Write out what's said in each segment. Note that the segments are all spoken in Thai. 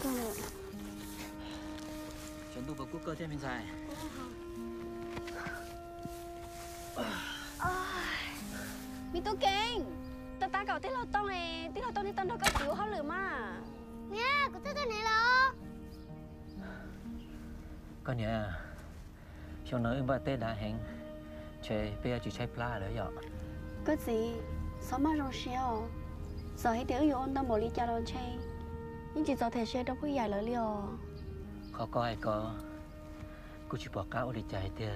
cơ nữa. Chuẩn tu vào quốc cơ thêm mình dài. Mi tu keng, ta cậu tiết lô tông này thì tao đâu có chịu hết lửa mà. Nha, có thích cái này đâu. Con nhớ, trong nói ba tê đã hẹn, chơi bây giờ chỉ chơi pla nữa rồi. Cái gì, sao mà rong xéo, giờ hết tiếng yêu tao một ly trà đòn chơi, nhưng chỉ giờ thể chơi đâu có dài lỡ liều. Khó có ai có, cô chỉ bỏ cá ô ly trà tia,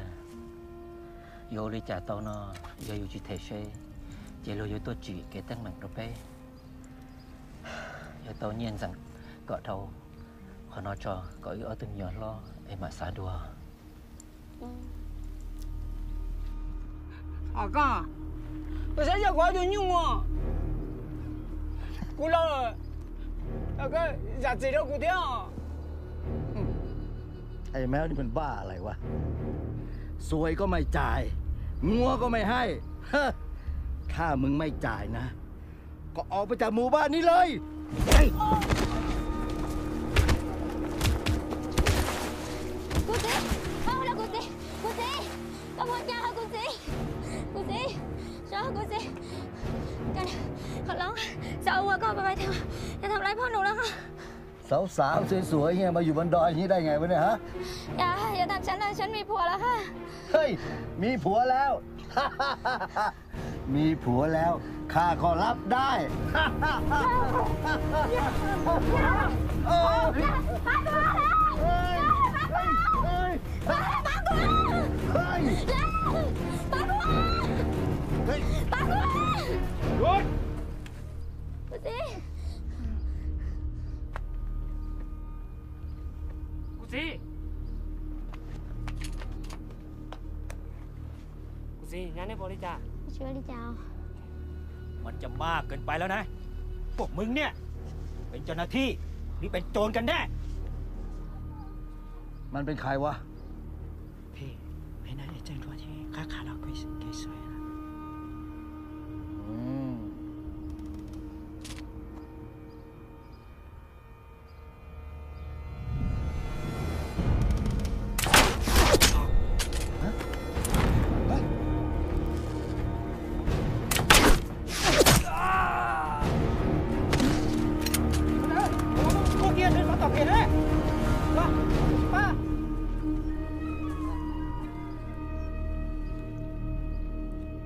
yêu ly trà tao nó, giờ yêu chỉ thể chơi, chỉ lo yêu tôi chỉ cái tăng mạnh rồi bé. Giờ tao nhiên rằng cọ đầu, họ nói cho cọ yêu ở từng nhỏ lo, em mà xả đùa. À con, tôi sẽ cho gọi cho nhung à. Cô lo rồi, cái giả gì đâu cô thế à? ไอ้แมวนี่มันบ้าอะไรวะสวยก็ไม่จ่ายงัวก็ไม่ให้ถ้ามึงไม่จ่ายนะก็ออกไปจากหมู่บ้านนี้เลยCô chị, không là cô chị, con muốn cha hả cô chị, sao hả cô chị, conร้องsao qua conไปทำอะไรพ่อหนูแล้วค่ะสาวๆสวยๆเนี่ยมาอยู่บนดอยอย่างนี้ได้ไงวะเนี่ยฮะอย่าทำฉันเลยฉันมีผัวแล้วค่ะเฮ้ยมีผัวแล้ว มีผัวแล้วข้าก็รับได้Cô chị, nhắn đi bộ đi cha.ช่วยดิจ้า มันจะมากเกินไปแล้วนะ พวกมึงเนี่ย เป็นเจ้าหน้าที่หรือเป็นโจรกันแน่ มันเป็นใครวะ พี่ไม่น่าจะแจ้งตัวที่ค้าเราเกยสวยนะ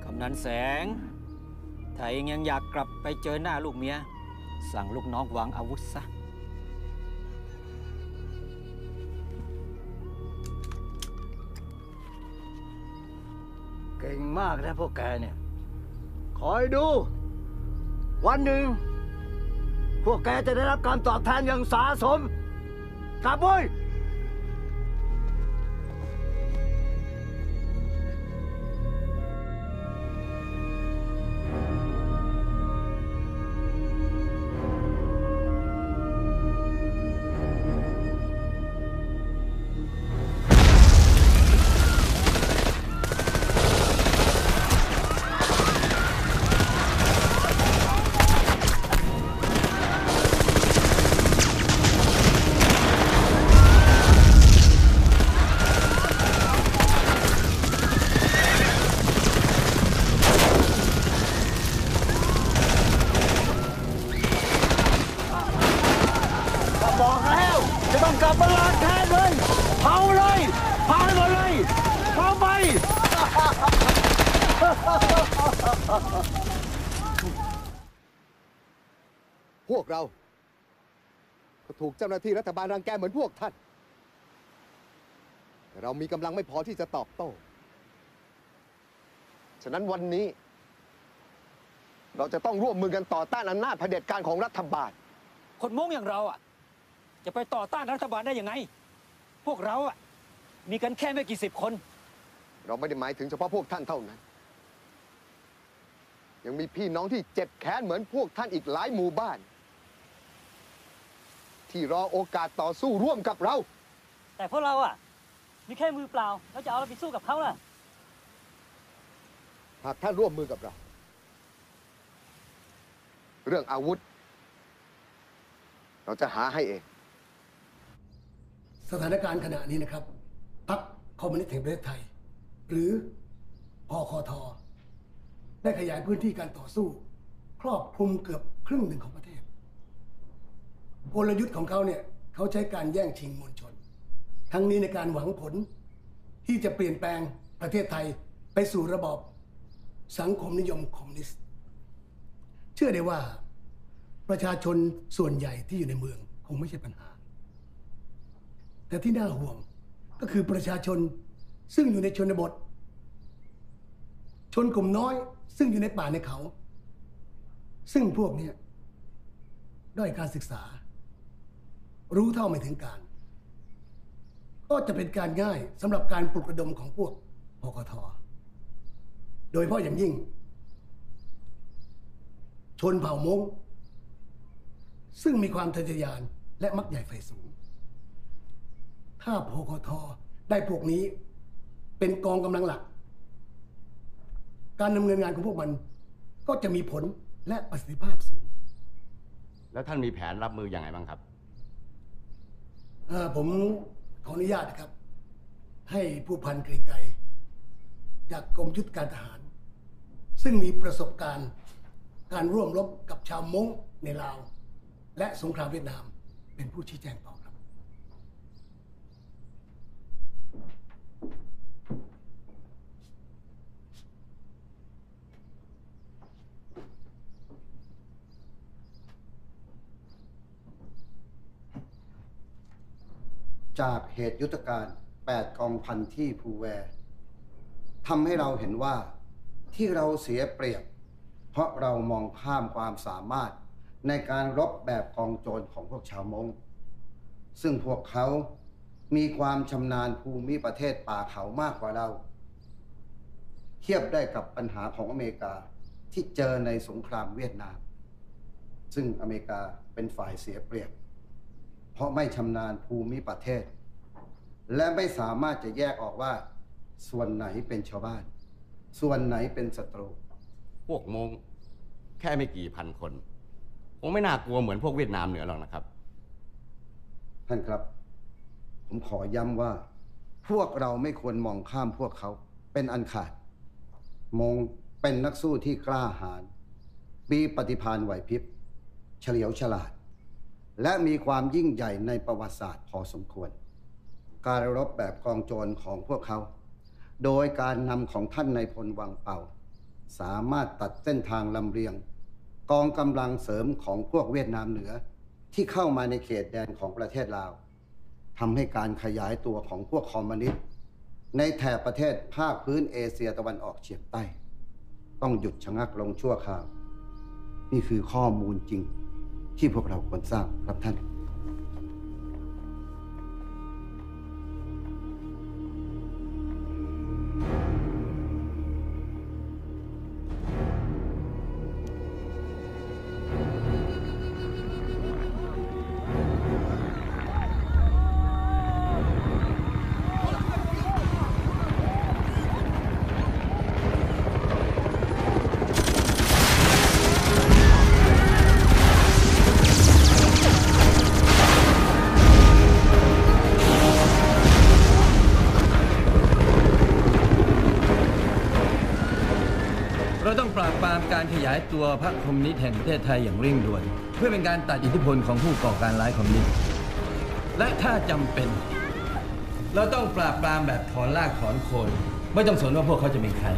กำนันแสง ถ้าเองยังอยากกลับไปเจอหน้าลูกเมีย สั่งลูกน้องวางอาวุธซะ เก่งมากนะพวกแกเนี่ยคอยดู วันหนึ่งพวกแกจะได้รับการตอบแทนอย่างสาสมครับเว้ยบอกแล้วจะต้องกลับมาล้างแค้นเลยเผาเลยเผาหมดเลยเผาไป พวกเราก็ถูกเจ้าหน้าที่รัฐบาลรังแกเหมือนพวกท่านแต่เรามีกำลังไม่พอที่จะตอบโต้ ฉะนั้นวันนี้ เราจะต้องร่วมมือกันต่อต้านอำนาจเผด็จการของรัฐบาล คนม้งอย่างเราอ่ะ จะไปต่อต้านรัฐบาลได้ยังไง พวกเราอ่ะ มีกันแค่ไม่กี่สิบคน เราไม่ได้หมายถึงเฉพาะพวกท่านเท่านั้น ยังมีพี่น้องที่เจ็บแค้นเหมือนพวกท่านอีกหลายหมู่บ้าน ที่รอโอกาสต่อสู้ร่วมกับเรา แต่พวกเราอ่ะ มีแค่มือเปล่าเราจะเอาอะไรไปสู้กับเขาล่ะ หากท่านร่วมมือกับเรา เรื่องอาวุธ เราจะหาให้เอง สถานการณ์ขณะนี้นะครับพรรคคอมมิวนิสต์แห่งประเทศไทยหรือพคท.ได้ขยายพื้นที่การต่อสู้ครอบคลุมเกือบครึ่งหนึ่งของประเทศกลยุทธ์ของเขาเนี่ยเขาใช้การแย่งชิงมวลชนทั้งนี้ในการหวังผลที่จะเปลี่ยนแปลงประเทศไทยไปสู่ระบอบสังคมนิยมคอมมิวนิสต์เชื่อได้ว่าประชาชนส่วนใหญ่ที่อยู่ในเมืองคงไม่ใช่ปัญหาแต่ที่น่าห่วงก็คือประชาชนซึ่งอยู่ในชนบทชนกลุ่มน้อยซึ่งอยู่ในป่าในเขาซึ่งพวกนี้ด้อยการศึกษารู้เท่าไม่ถึงการก็จะเป็นการง่ายสำหรับการปลุกระดมของพวกพคท.โดยเฉพาะอย่างยิ่งชนเผ่ามงซึ่งมีความทะเยอทะยานและมักใหญ่ไฟสูงถ้าพคท.ได้พวกนี้เป็นกองกำลังหลักการดำเนินงานของพวกมันก็จะมีผลและประสิทธิภาพสูงแล้วท่านมีแผนรับมืออย่างไรบ้างครับผมขออนุญาตนะครับให้ผู้พันกรีไกรจากกรมยุทธการทหารซึ่งมีประสบการณ์การร่วมรบกับชาวม้งในลาวและสงครามเวียดนามเป็นผู้ชี้แจงต่อครับจากเหตุยุทธการ8กองพันที่ภูแวทำให้เราเห็นว่าที่เราเสียเปรียบเพราะเรามองข้ามความสามารถในการรบแบบกองโจรของพวกชาวมงซึ่งพวกเขามีความชำนาญภูมิประเทศป่าเขามากกว่าเราเทียบได้กับปัญหาของอเมริกาที่เจอในสงครามเวียดนามซึ่งอเมริกาเป็นฝ่ายเสียเปรียบเพราะไม่ชำนาญภูมิประเทศและไม่สามารถจะแยกออกว่าส่วนไหนเป็นชาวบ้านส่วนไหนเป็นศัตรูพวกมงแค่ไม่กี่พันคนคงไม่น่ากลัวเหมือนพวกเวียดนามเหนือหรอกนะครับท่านครับผมขอย้ำว่าพวกเราไม่ควรมองข้ามพวกเขาเป็นอันขาดมงเป็นนักสู้ที่กล้าหาญมีปฏิภาณไหวพริบเฉลียวฉลาดและมีความยิ่งใหญ่ในประวัติศาสตร์พอสมควรการรบแบบกองโจรของพวกเขาโดยการนำของท่านนายพลวังเป่าสามารถตัดเส้นทางลำเลียงกองกำลังเสริมของพวกเวียดนามเหนือที่เข้ามาในเขตแดนของประเทศลาวทำให้การขยายตัวของพวกคอมมิวนิสต์ในแถบประเทศภาคพื้นเอเชียตะวันออกเฉียงใต้ต้องหยุดชะงักลงชั่วคราวนี่คือข้อมูลจริงที่พวกเราควรทราบครับท่านการขยายตัวพรรคคอมมิวนิสต์แห่งประเทศไทยอย่างเร่งด่วนเพื่อเป็นการตัดอิทธิพลของผู้ก่อการร้ายคอมมิวนิสต์และถ้าจำเป็นเราต้องปราบปรามแบบถอนรากถอนโคนไม่ต้องสนว่าพวกเขาจะเป็นใคร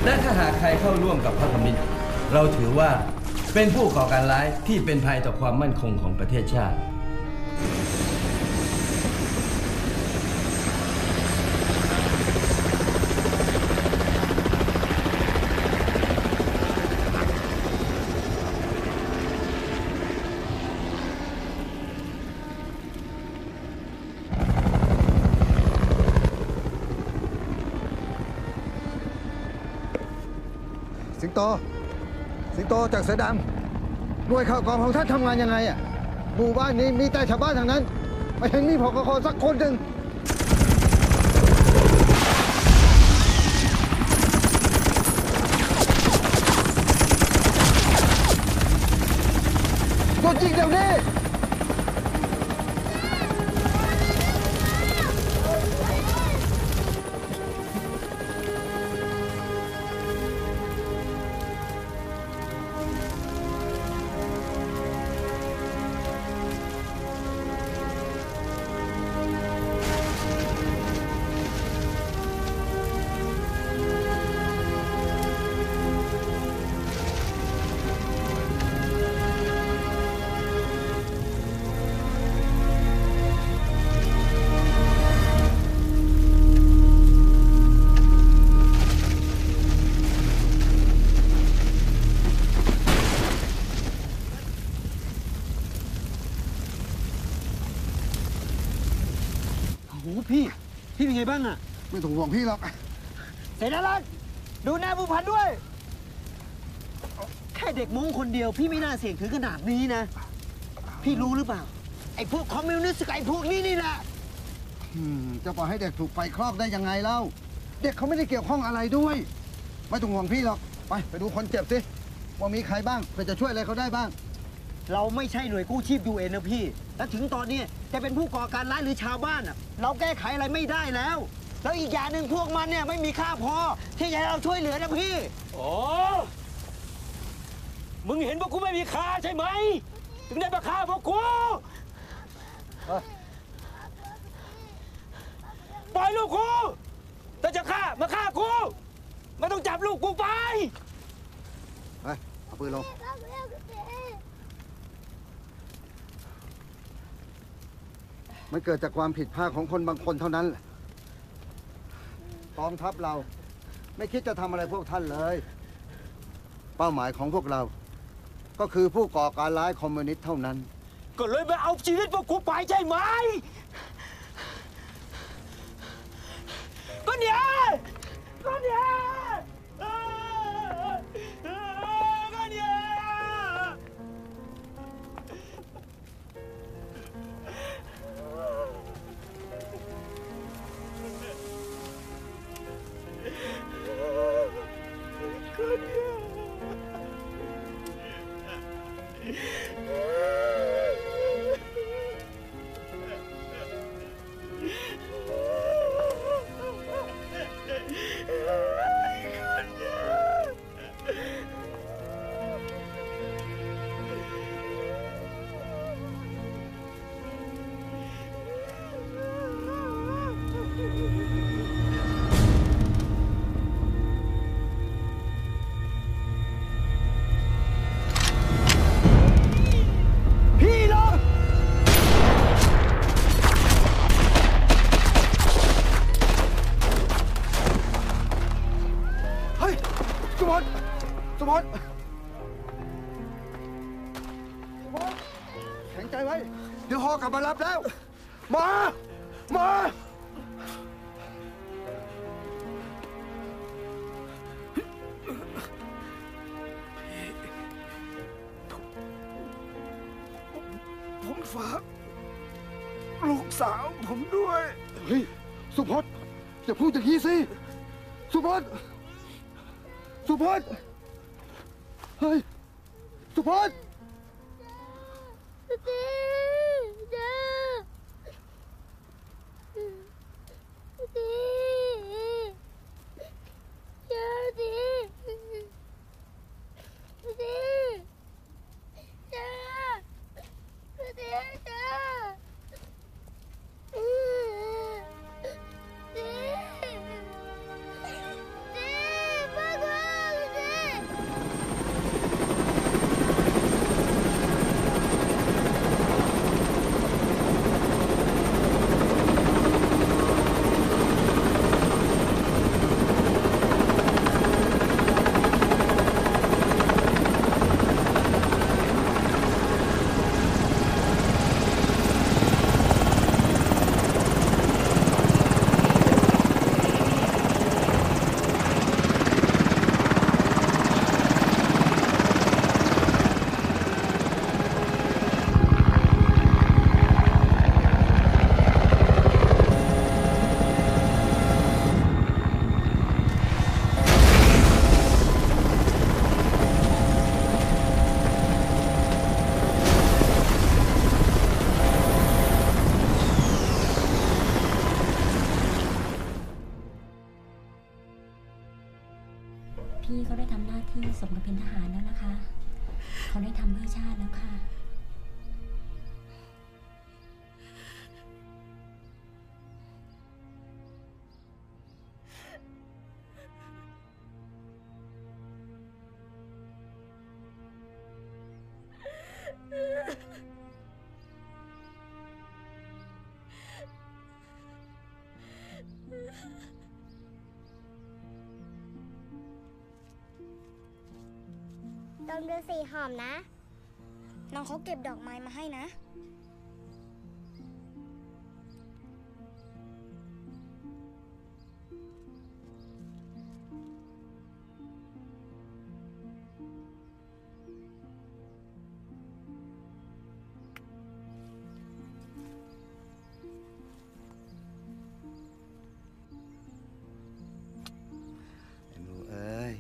และถ้าหากใครเข้าร่วมกับพรรคคอมมิวนิสต์เราถือว่าเป็นผู้ก่อการร้ายที่เป็นภัยต่อความมั่นคงของประเทศชาติสิงโตจากเสือดำหน่วยข่าวกองของท่านทำงานยังไงอ่ะหมู่บ้านนี้มีแต่ชาวบ้านทางนั้นไม่เห็นมีผก.สักคนหนึ่ง ตัวจริงเดี๋ยวนี้พี่เป็นไงบ้างอะไม่ต้องห่วงพี่หรอกเสนารักษ์ดูหน้าผู้พันด้วยแค่เด็กมงคนเดียวพี่ไม่น่าเสี่ยงถึงขนาดนี้นะพี่รู้หรือเปล่าไอ้พวกคอมมิวนิสต์ไอ้พวกนี้นี่แหละจะปล่อยให้เด็กถูกไฟคลอกได้ยังไงเล่าเด็กเขาไม่ได้เกี่ยวข้องอะไรด้วยไม่ต้องห่วงพี่หรอกไปดูคนเจ็บสิว่ามีใครบ้างเพื่อจะช่วยอะไรเขาได้บ้างเราไม่ใช่หน่วยกู้ชีพยูเอ็นนะพี่และถึงตอนนี้จะเป็นผู้ก่อการร้ายหรือชาวบ้านอ่ะเราแก้ไขอะไรไม่ได้แล้วแล้วอีกอย่างหนึ่งพวกมันเนี่ยไม่มีค่าพอที่จะให้เราช่วยเหลือนะพี่โอ้มึงเห็นพวกกูไม่มีค่าใช่ไหมถึงได้มาฆ่าพวกกูปล่อยลูกกูแต่จะฆ่ามาฆ่ากูไม่ต้องจับลูกกูไปเอาปืนลงมันเกิดจากความผิดพลาดของคนบางคนเท่านั้นกองทัพเราไม่คิดจะทำอะไรพวกท่านเลยเป้าหมายของพวกเราก็คือผู้ก่อการร้ายคอมมิวนิสต์เท่านั้นก็เลยมาเอาชีวิตพวกกูไปใช่ไหมก็เนี่ยก็เนี่ยแข็งใจไว้เดี๋ยวฮอกลับมารับแล้วมา ผมฝากลูกสาวผมด้วยเฮ้ยสุพจน์อย่าพูดอย่างนี้สิสุพจน์เฮ้ยสุพจน์ ที่สมกับเป็นทหารแล้วนะคะเขาได้ทำเพื่อชาติแล้วค่ะตอนเดือน4หอมนะ น้องเขาเก็บดอกไม้มาให้นะไอ้หนูเอ้ย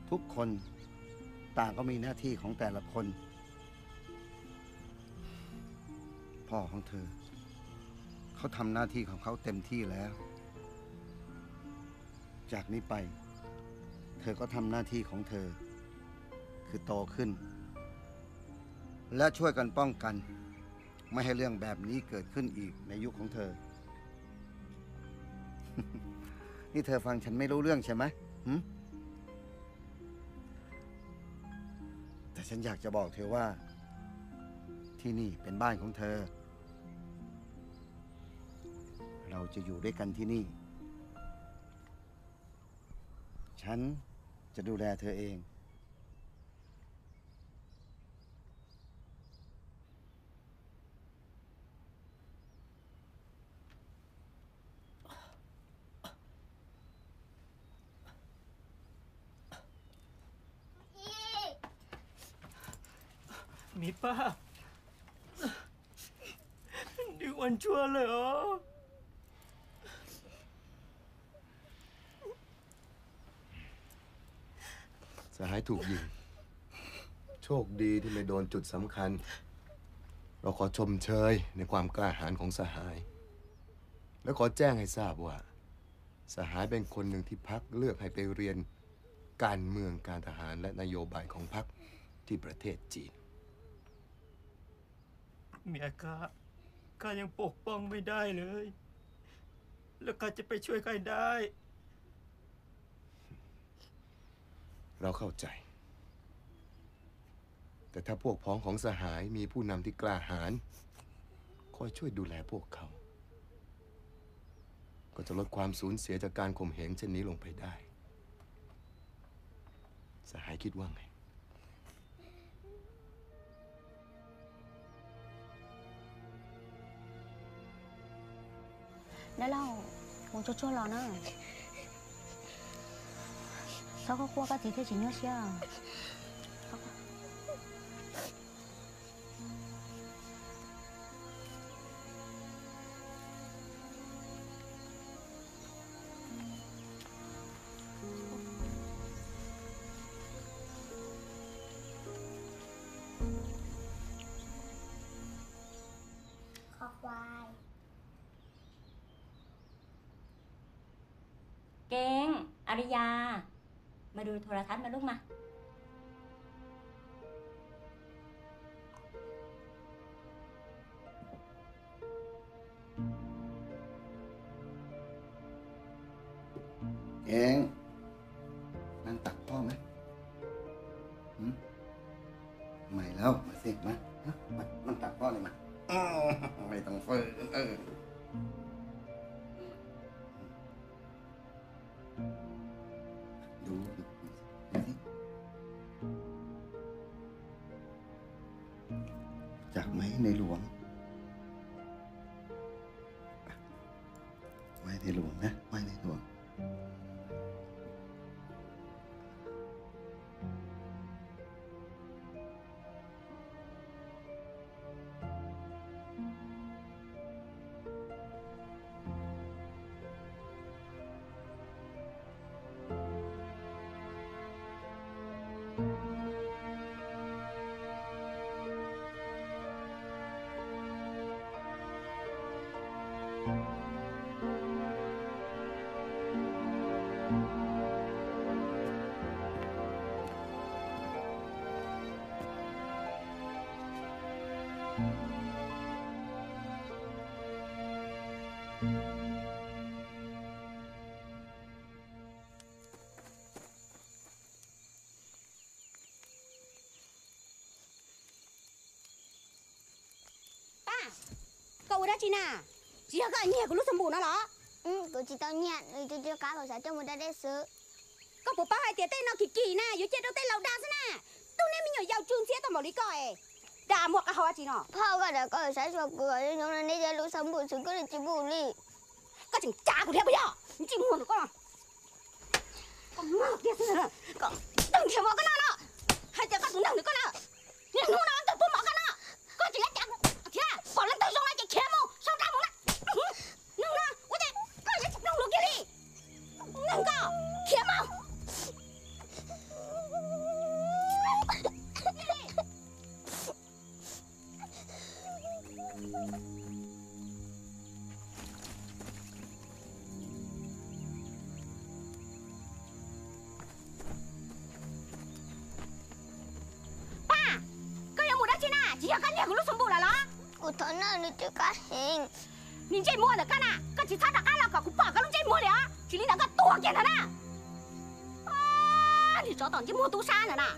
ทุกคนต่างก็มีหน้าที่ของแต่ละคน พ่อของเธอ เขาทำหน้าที่ของเขาเต็มที่แล้ว จากนี้ไป เธอก็ทำหน้าที่ของเธอ คือโตขึ้น และช่วยกันป้องกัน ไม่ให้เรื่องแบบนี้เกิดขึ้นอีกในยุคของเธอ นี่เธอฟังฉันไม่รู้เรื่องใช่ไหมแต่ฉันอยากจะบอกเธอว่า ที่นี่เป็นบ้านของเธอ เราจะอยู่ด้วยกันที่นี่ ฉันจะดูแลเธอเอง มีป้าดิวันชั่วเลยเหรอสหายถูกยิงโชคดีที่ไม่โดนจุดสำคัญเราขอชมเชยในความกล้าหาญของสหายและขอแจ้งให้ทราบว่าสหายเป็นคนหนึ่งที่พรรคเลือกให้ไปเรียนการเมืองการทหารและนโยบายของพรรคที่ประเทศจีนเมียข้ายังปกป้องไม่ได้เลย แล้วข้าจะไปช่วยใครได้ เราเข้าใจแต่ถ้าพวกพ้องของสหายมีผู้นำที่กล้าหาญคอยช่วยดูแลพวกเขาก็จะลดความสูญเสียจากการข่มเหงเช่นนี้ลงไปได้สหายคิดว่าไงได้แล้ว我就做了呢sao có qua cái gì thế chỉ nhớ xiaคอควาย เก่งอาริยามาดูโทรทัศน์มาลูกมาเองนั่งตักพ่อไหมไม่แล้วมาสิมานั่งตักพ่อเลยมาไม่ต้องฝืนดูมาสิจากไหมในหลวงไหว้ในหลวงนะไหว้ในหลวง Cậu ở đây chị nào? Chị ở cái nhà của lúc sầm bù nó đó. Cô chỉ tao nhận rồi cho cá vào sáng cho một đợt sự. Cậu bố bao hai tiếng tên nó kỳ kỳ nè, dưới trên đâu tên lâu đa thế nè. Tôi nên mình nhờ giàu trương xía tao bảo lý coi. Đã một cái hoa chị nó. Phao cái đó có sáng cho cửa nhưng nó nên ra lúc sầm bù sự có được chỉ bù đi. Các chừng cha của thế bây giờ. Chị muốn được con nào? Con ngược kia thế này. Con đừng theo vào cái nào nó. Hai tiếng các tụi nâng được con nào. Nhưng nó ăn từ bố mỏ con nào. Con chỉ là cha. Thế à? Bỏ lên tay xong lại chạy khé mô. Sao ra mô nè. Nâng nè. Ôi trời. Con sẽ chụp nâng luôn kia đi. Nâng co. Khé mô. Chị ở căn nhà của lúc sớm bù là đó. Cô thở nào nữa chứ cá hình. Nhìn chơi mua được căn à? Căn chỉ sát đã cá là cả cũng bỏ cái lúc chơi mua đấy á. Chỉ linh đã cái tua kia nữa nè. Thì cho tổng chứ mua tu sa nữa nè.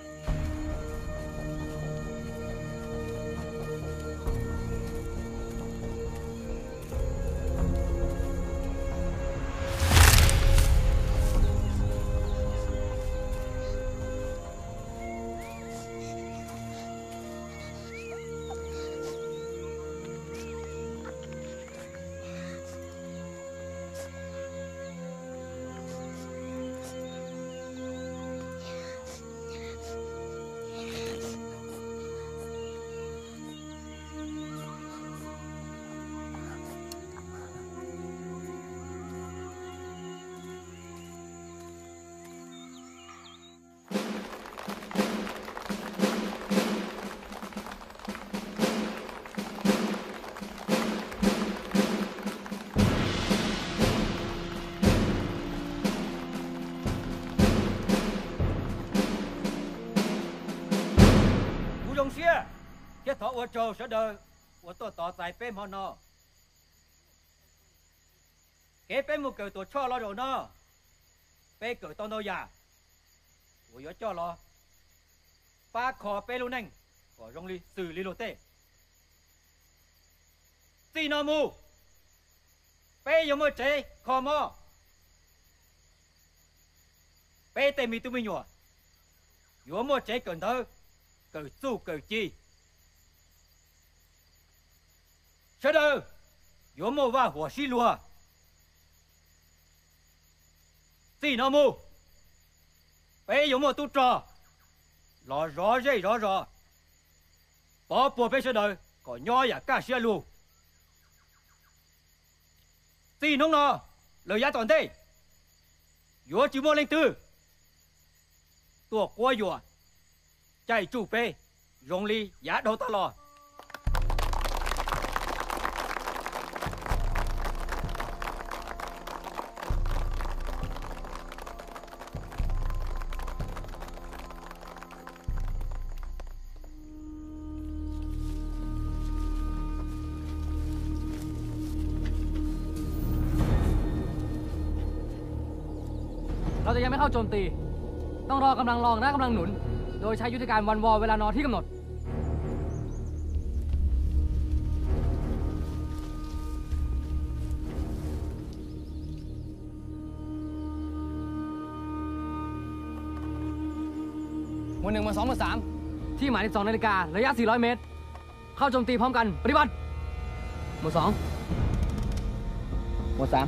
Cái thọ của trâu sẽ đời của tôi tỏ tài bếm họ nó. Cái bếm một kiểu tôi cho lo đồ nó. Bê kiểu tôi đâu già. Của yếu cho lo. Ba khó bê luôn anh. Của rong ly xử lý lô tê. Xì nó mù. Bê yếu mơ chế khó mò. Bê tê mì tụi mình nhủa. Yếu mơ chế cẩn thơ. Cẩn su cẩn chi. Sẽ đâu, yếu mô và hỏa xí lùa. Xì nó mù. Bê yếu mô tu trò. Lò rõ dây rõ rõ. Bỏ bùa bê sẽ đời, có nhỏ giả cả xe lù. Xì nông nó, lời giá toàn thế. Yếu chỉ mô lên tư. Tùa qua yếu. Chạy chủ bê, rong ly giá đâu ta lò.เราจะยังไม่เข้าโจมตี ต้องรอกำลังรองและกำลังหนุน โดยใช้ยุทธการวันวอลเวลานอนที่กำหนด หมวด1 หมวด2 หมวด3 ที่หมาย12 นาฬิการะยะ 400 เมตร เข้าโจมตีพร้อมกัน ปฏิบัติ หมวด 2 หมวด 3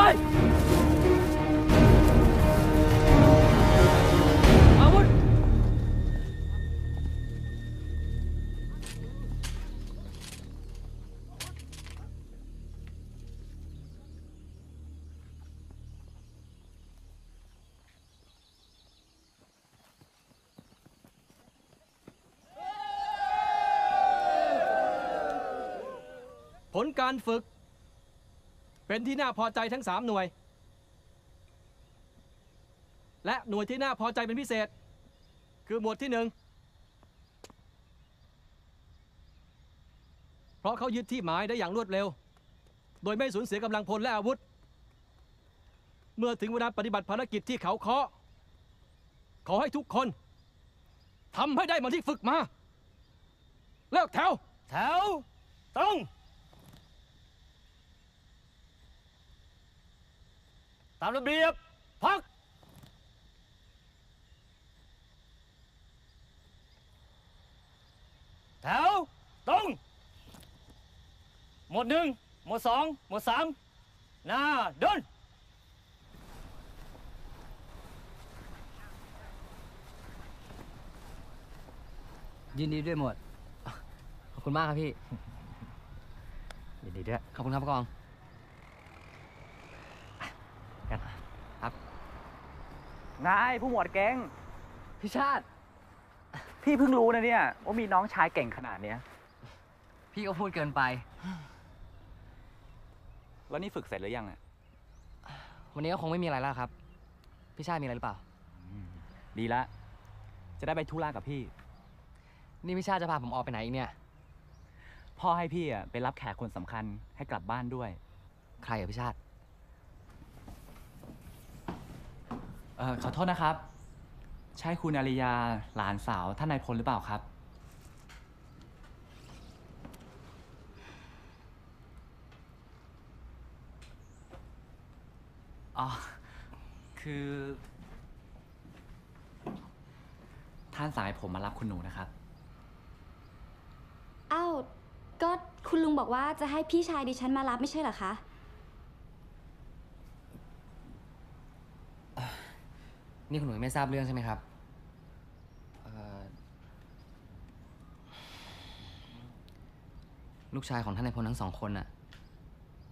ไป ผลการฝึกเป็นที่น่าพอใจทั้ง3 หน่วยและหน่วยที่น่าพอใจเป็นพิเศษคือหมวดที่ 1เพราะเขายึดที่หมายได้อย่างรวดเร็วโดยไม่สูญเสียกำลังพลและอาวุธเมื่อถึงเวลาปฏิบัติภารกิจที่เขาเคาะขอให้ทุกคนทำให้ได้เหมือนที่ฝึกมาเลิกแถวตรงตามระเบียบพักแถวตรงหมวด 1 หมวด 2 หมวด 3 หน้าเดินยินดีด้วยหมดขอบคุณมากครับพี่ยินดีด้วยขอบคุณครับผู้กองกันครับนายผู้หมวดเก่ง พี่ชาติ พี่เพิ่งรู้นะเนี่ยว่ามีน้องชายเก่งขนาดเนี้ย พี่ก็พูดเกินไป แล้วนี่ฝึกเสร็จหรือยังอ่ะ วันนี้ก็คงไม่มีอะไรแล้วครับพี่ชาติมีอะไรหรือเปล่าดีละจะได้ไปธุระกับพี่นี่พี่ชาติจะพาผมออกไปไหนอีกเนี่ยพ่อให้พี่อ่ะไปรับแขกคนสำคัญให้กลับบ้านด้วยใครอ่ะพี่ชาติขอโทษนะครับใช่คุณอาริยาหลานสาวท่านนายพลหรือเปล่าครับอ๋อคือท่านสั่งให้ผมมารับคุณหนูนะครับอ้าวก็คุณลุงบอกว่าจะให้พี่ชายดิฉันมารับไม่ใช่เหรอคะนี่คุณหนูไม่ทราบเรื่องใช่ไหมครับลูกชายของท่านนายพลทั้ง2 คนน่ะ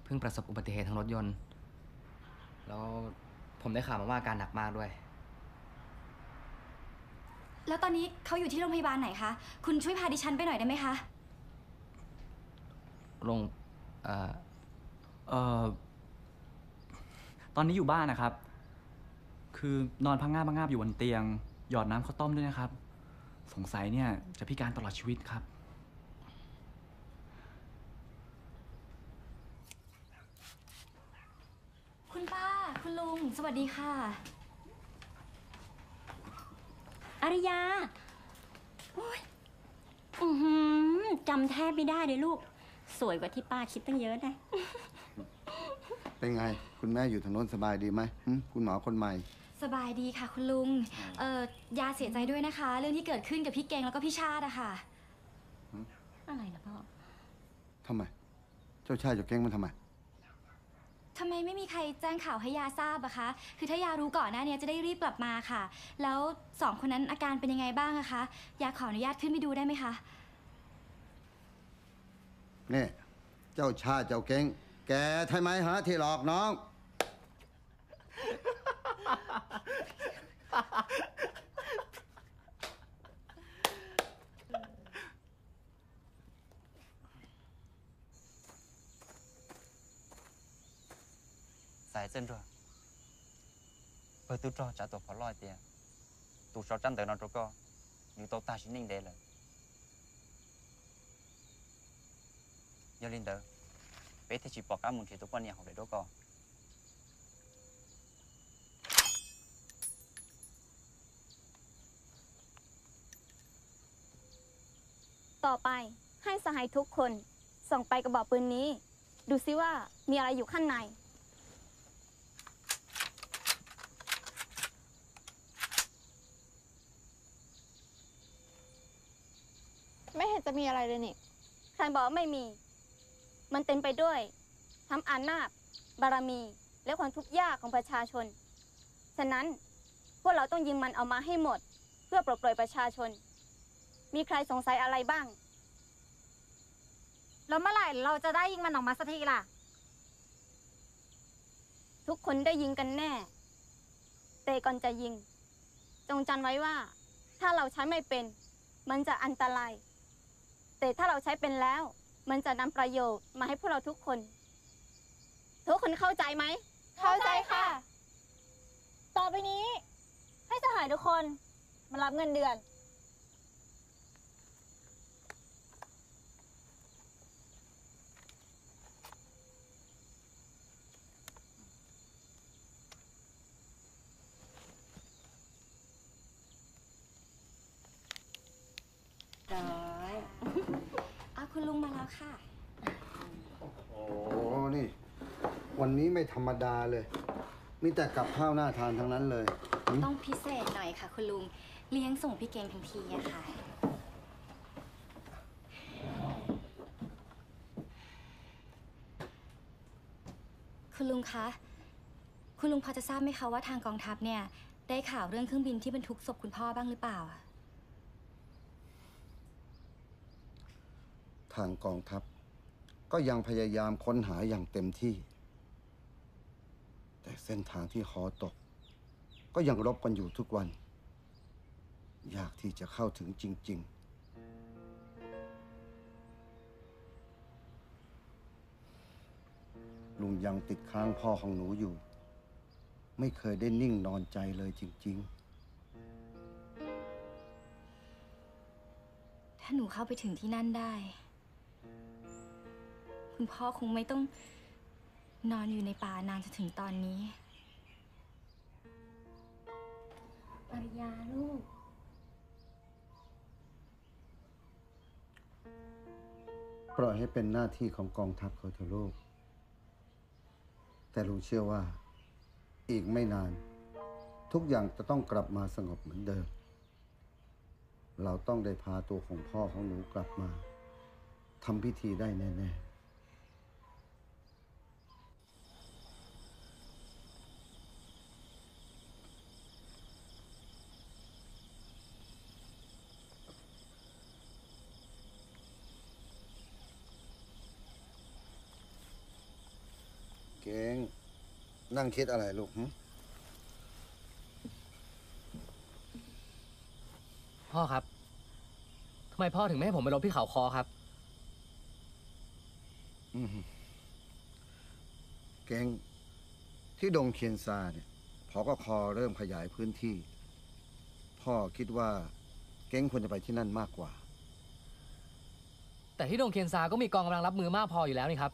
เพิ่งประสบอุบัติเหตุทางรถยนต์แล้วผมได้ข่าวมาว่าอาการหนักมากด้วยแล้วตอนนี้เขาอยู่ที่โรงพยาบาลไหนคะคุณช่วยพาดิฉันไปหน่อยได้ไหมคะตอนนี้อยู่บ้านนะครับคือนอนพังงาบอยู่บนเตียงหยอดน้ำข้าวต้มด้วยนะครับสงสัยเนี่ยจะพิการตลอดชีวิตครับคุณป้าคุณลุงสวัสดีค่ะอาริยาจำแทบไม่ได้เลยลูกสวยกว่าที่ป้าคิดตั้งเยอะนะเป็นไงคุณแม่อยู่ทางโน้นสบายดีไหมคุณหมอคนใหม่สบายดีค่ะคุณลุงยาเสียใจด้วยนะคะเรื่องที่เกิดขึ้นกับพี่เก่งแล้วก็พี่ชาติอะค่ะอะไรล่ะพ่อทำไมเจ้าชายเจ้าเก่งมันทำไมไม่มีใครแจ้งข่าวให้ยาทราบอะคะคือถ้ายารู้ก่อนหน้านี้จะได้รีบกลับมาค่ะแล้ว2 คนนั้นอาการเป็นยังไงบ้างอะคะยาขออนุญาตขึ้นไปดูได้ไหมคะนี่เจ้าชายเจ้าเก่งแกใช่ไหมฮะที่หลอกน้องสายเส้นรัวเปิดตู้รอจ่าตัวพอลอยเตียตู้ชอจันเตอร์นอนตัวก็อยู่ตัวตาชินิ่งเดเลยยาลินเตอร์ไปที่จีบปอกก้ามุนที่ตัวป้อนเนี่ยของเด็กก็ต่อไปให้สหายทุกคนส่องไปกระบอกปืนนี้ดูซิว่ามีอะไรอยู่ข้างในไม่เห็นจะมีอะไรเลยนี่ใครบอกไม่มีมันเต็มไปด้วยทั้งอำนาจบารมีและความทุกข์ยากของประชาชนฉะนั้นพวกเราต้องยิงมันเอามาให้หมดเพื่อปลดปล่อยประชาชนมีใครสงสัยอะไรบ้างแล้วเมื่อไหร่เราจะได้ยิงมันออกมาสักทีล่ะทุกคนได้ยิงกันแน่แต่ก่อนจะยิงจงจำไว้ว่าถ้าเราใช้ไม่เป็นมันจะอันตรายแต่ถ้าเราใช้เป็นแล้ว มันจะนำประโยชน์มาให้พวกเราทุกคน ทุกคนเข้าใจไหม เข้าใจค่ะ ต่อไปนี้ ให้สหายทุกคนมารับเงินเดือน คุณลุงมาแล้วค่ะ โอ้นี่ วันนี้ไม่ธรรมดาเลย มีแต่กับข้าวหน้าทานทั้งนั้นเลย ต้องพิเศษหน่อยค่ะคุณลุง เลี้ยงส่งพี่เก่งทั้งทีอะค่ะ คุณลุงคะ คุณลุงพอจะทราบไหมคะว่าทางกองทัพเนี่ยได้ข่าวเรื่องเครื่องบินที่บรรทุกศพคุณพ่อบ้างหรือเปล่า ทางกองทัพก็ยังพยายามค้นหาอย่างเต็มที่ แต่เส้นทางที่ฮอตกก็ยังรบกันอยู่ทุกวัน ยากที่จะเข้าถึงจริงๆ ลุงยังติดค้างพ่อของหนูอยู่ ไม่เคยได้นิ่งนอนใจเลยจริงๆ ถ้าหนูเข้าไปถึงที่นั่นได้คุณพ่อคงไม่ต้องนอนอยู่ในป่านานจนถึงตอนนี้ปริยาลูกปล่อยให้เป็นหน้าที่ของกองทัพเขาเถอะลูกแต่ลุงเชื่อว่าอีกไม่นานทุกอย่างจะต้องกลับมาสงบเหมือนเดิมเราต้องได้พาตัวของพ่อของหนูกลับมาทำพิธีได้แน่ๆเก่งนั่งคิดอะไรลูกพ่อครับทำไมพ่อถึงไม่ให้ผมไปรบที่เขาคอครับเก่งที่ดงเคียนซาเนี่ยพกค.เริ่มขยายพื้นที่พ่อคิดว่าเก่งควรจะไปที่นั่นมากกว่าแต่ที่ดงเคียนซาก็มีกองกำลังรับมือมากพออยู่แล้วนี่ครับ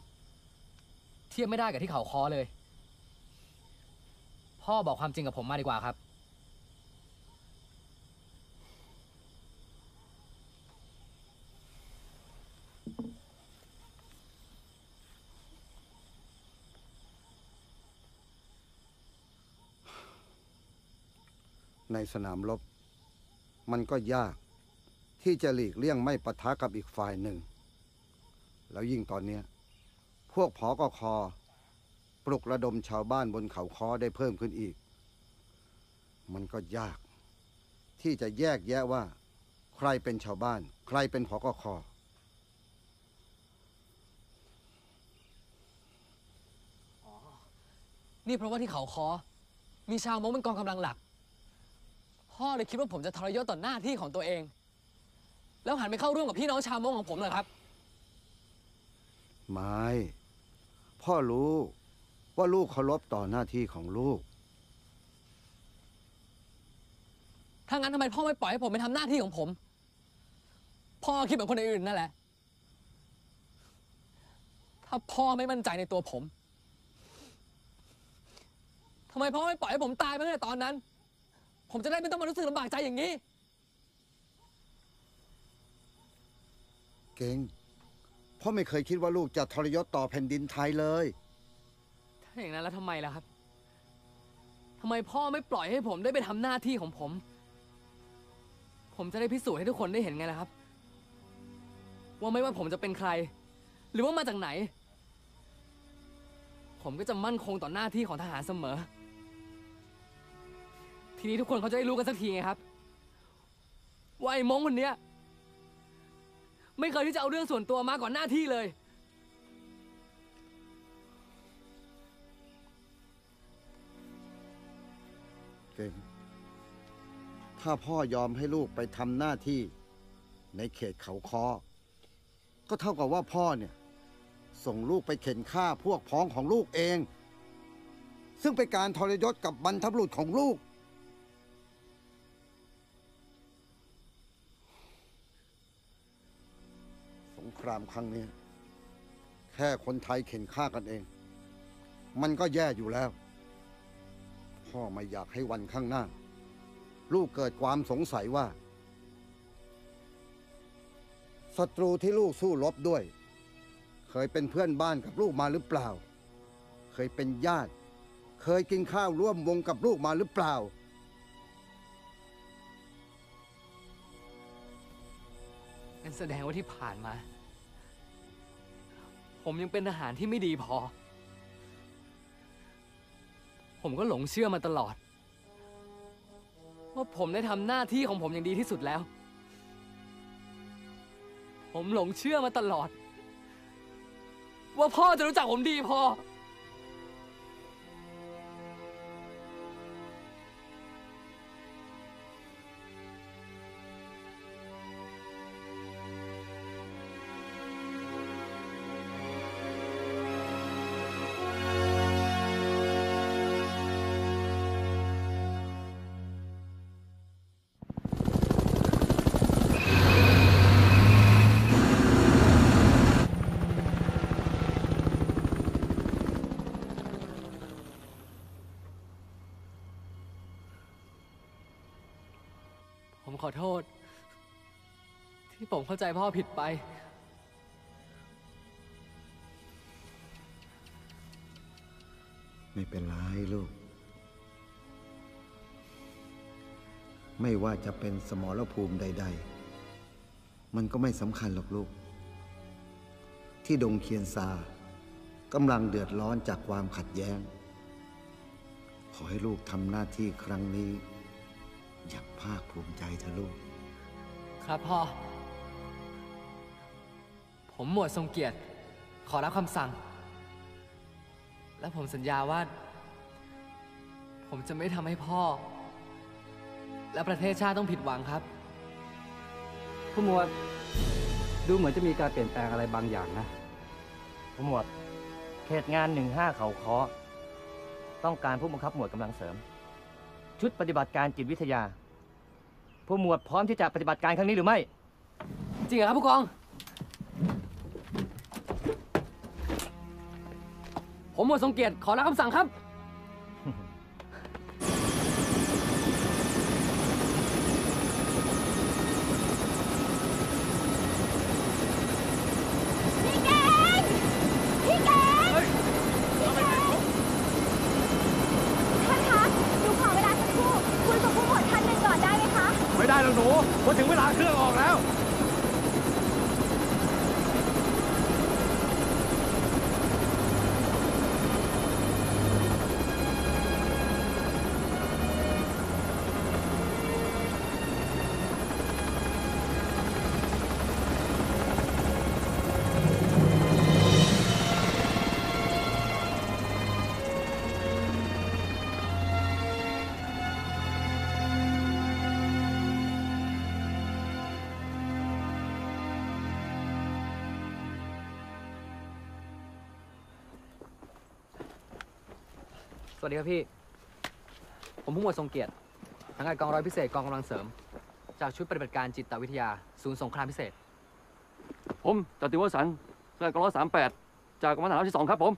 เทียบไม่ได้กับที่เขาคอเลยพ่อบอกความจริงกับผมมาดีกว่าครับในสนามรบมันก็ยากที่จะหลีกเลี่ยงไม่ปะทะกับอีกฝ่ายหนึ่งแล้วยิ่งตอนนี้พวกผกค.ปลุกระดมชาวบ้านบนเขาค้อได้เพิ่มขึ้นอีกมันก็ยากที่จะแยกแยะว่าใครเป็นชาวบ้านใครเป็นผกค.นี่เพราะว่าที่เขาคอมีชาวมงเป็นกองกำลังหลักพ่อเลยคิดว่าผมจะทรยศต่อหน้าที่ของตัวเองแล้วหันไปเข้าร่วมกับพี่น้องชาวมงของผมเหรอครับไม่พ่อรู้ว่าลูกเคารพต่อหน้าที่ของลูกถ้างั้นทำไมพ่อไม่ปล่อยให้ผมไปทำหน้าที่ของผมพ่อคิดเหมือนคนอื่นนั่นแหละถ้าพ่อไม่มั่นใจในตัวผมทำไมพ่อไม่ปล่อยให้ผมตายไปตั้งแต่ตอนนั้นผมจะได้ไม่ต้องมารู้สึกลำบากใจอย่างนี้เก่งพ่อไม่เคยคิดว่าลูกจะทรยศต่อแผ่นดินไทยเลยถ้าอย่างนั้นแล้วทำไมล่ะครับทำไมพ่อไม่ปล่อยให้ผมได้ไปทำหน้าที่ของผมจะได้พิสูจน์ให้ทุกคนได้เห็นไงล่ะครับว่าไม่ว่าผมจะเป็นใครหรือว่ามาจากไหนผมก็จะมั่นคงต่อหน้าที่ของทหารเสมอทีนี้ทุกคนเขาจะได้รู้กันสักทีไงครับว่าไอ้มงคนเนี้ยไม่เคยที่จะเอาเรื่องส่วนตัวมาก่อนหน้าที่เลยเก่งถ้าพ่อยอมให้ลูกไปทำหน้าที่ในเขตเขาค้อ ก็เท่ากับว่าพ่อเนี่ยส่งลูกไปเข็นฆ่าพวกพ้องของลูกเอง ซึ่งเป็นการทรยศกับบรรพบุรุษของลูกสงครามครั้งนี้แค่คนไทยเข็นฆ่ากันเองมันก็แย่อยู่แล้วพ่อไม่อยากให้วันข้างหน้าลูกเกิดความสงสัยว่าศัตรูที่ลูกสู้รบด้วยเคยเป็นเพื่อนบ้านกับลูกมาหรือเปล่าเคยเป็นญาติเคยกินข้าวร่วมวงกับลูกมาหรือเปล่างั้นแสดงว่าที่ผ่านมาผมยังเป็นทหารที่ไม่ดีพอผมก็หลงเชื่อมาตลอดว่าผมได้ทำหน้าที่ของผมอย่างดีที่สุดแล้วผมหลงเชื่อมาตลอดว่าพ่อจะรู้จักผมดีพอผมขอโทษที่ผมเข้าใจพ่อผิดไปไม่เป็นไรลูกไม่ว่าจะเป็นสมรภูมิใดๆมันก็ไม่สำคัญหรอกลูกที่ดงเคียนซากำลังเดือดร้อนจากความขัดแย้งขอให้ลูกทำหน้าที่ครั้งนี้อย่างภาคภูมิใจเถอะลูกครับพ่อผมหมวดทรงเกียรติขอรับคำสั่งและผมสัญญาว่าผมจะไม่ทำให้พ่อและประเทศชาติต้องผิดหวังครับผู้หมวดดูเหมือนจะมีการเปลี่ยนแปลงอะไรบางอย่างนะผู้หมวดเขตงาน15เขาค้อต้องการผู้บังคับหมวดกำลังเสริมชุดปฏิบัติการจิตวิทยาผู้หมวดพร้อมที่จะปฏิบัติการครั้งนี้หรือไม่จริงเหรอครับผู้กองผมหมวดทรงเกียรติขอรับคำสั่งครับไม่ได้แล้วหนูพอถึงเวลาเครื่องออกแล้วสวัสดีครับพี่ผมผู้หมวดทรงเกียรติสังกัดกองร้อยพิเศษกองกำลังเสริมจากชุดปฏิบัติการจิตวิทยาศูนย์สงครามพิเศษผมจติวสันต์สังกัดกองร้อย38จากกองพันฐานที่2ครับผม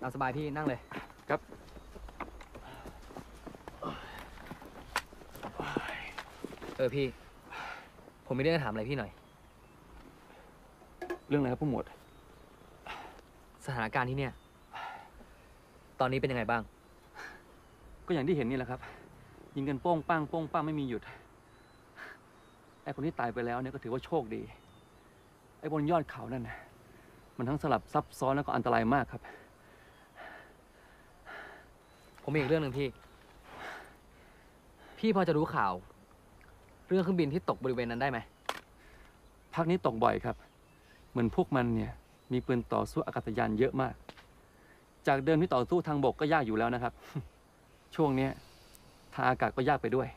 ตามสบายพี่นั่งเลยครับพี่ผมมีเรื่องจะถามอะไรพี่หน่อยเรื่องอะไรครับผู้หมวดสถานการณ์ที่เนี่ยตอนนี้เป็นยังไงบ้างก็อย่างที่เห็นนี่แหละครับยิงกันโป้งปังโป้งปังไม่มีหยุดไอ้คนที่ตายไปแล้วเนี่ยก็ถือว่าโชคดีไอ้บนยอดเขานั่นนะมันทั้งสลับซับซ้อนแล้วก็อันตรายมากครับผมมีอีกเรื่องหนึ่งพี่พอจะรู้ข่าวเรื่องเครื่องบินที่ตกบริเวณนั้นได้ไหมภาคนี้ตกบ่อยครับเหมือนพวกมันเนี่ยมีปืนต่อสู้อากาศยานเยอะมากจากเดิมที่ต่อสู้ทางบกก็ยากอยู่แล้วนะครับ ช่วงนี้ทางอากาศก็ยากไปด้วย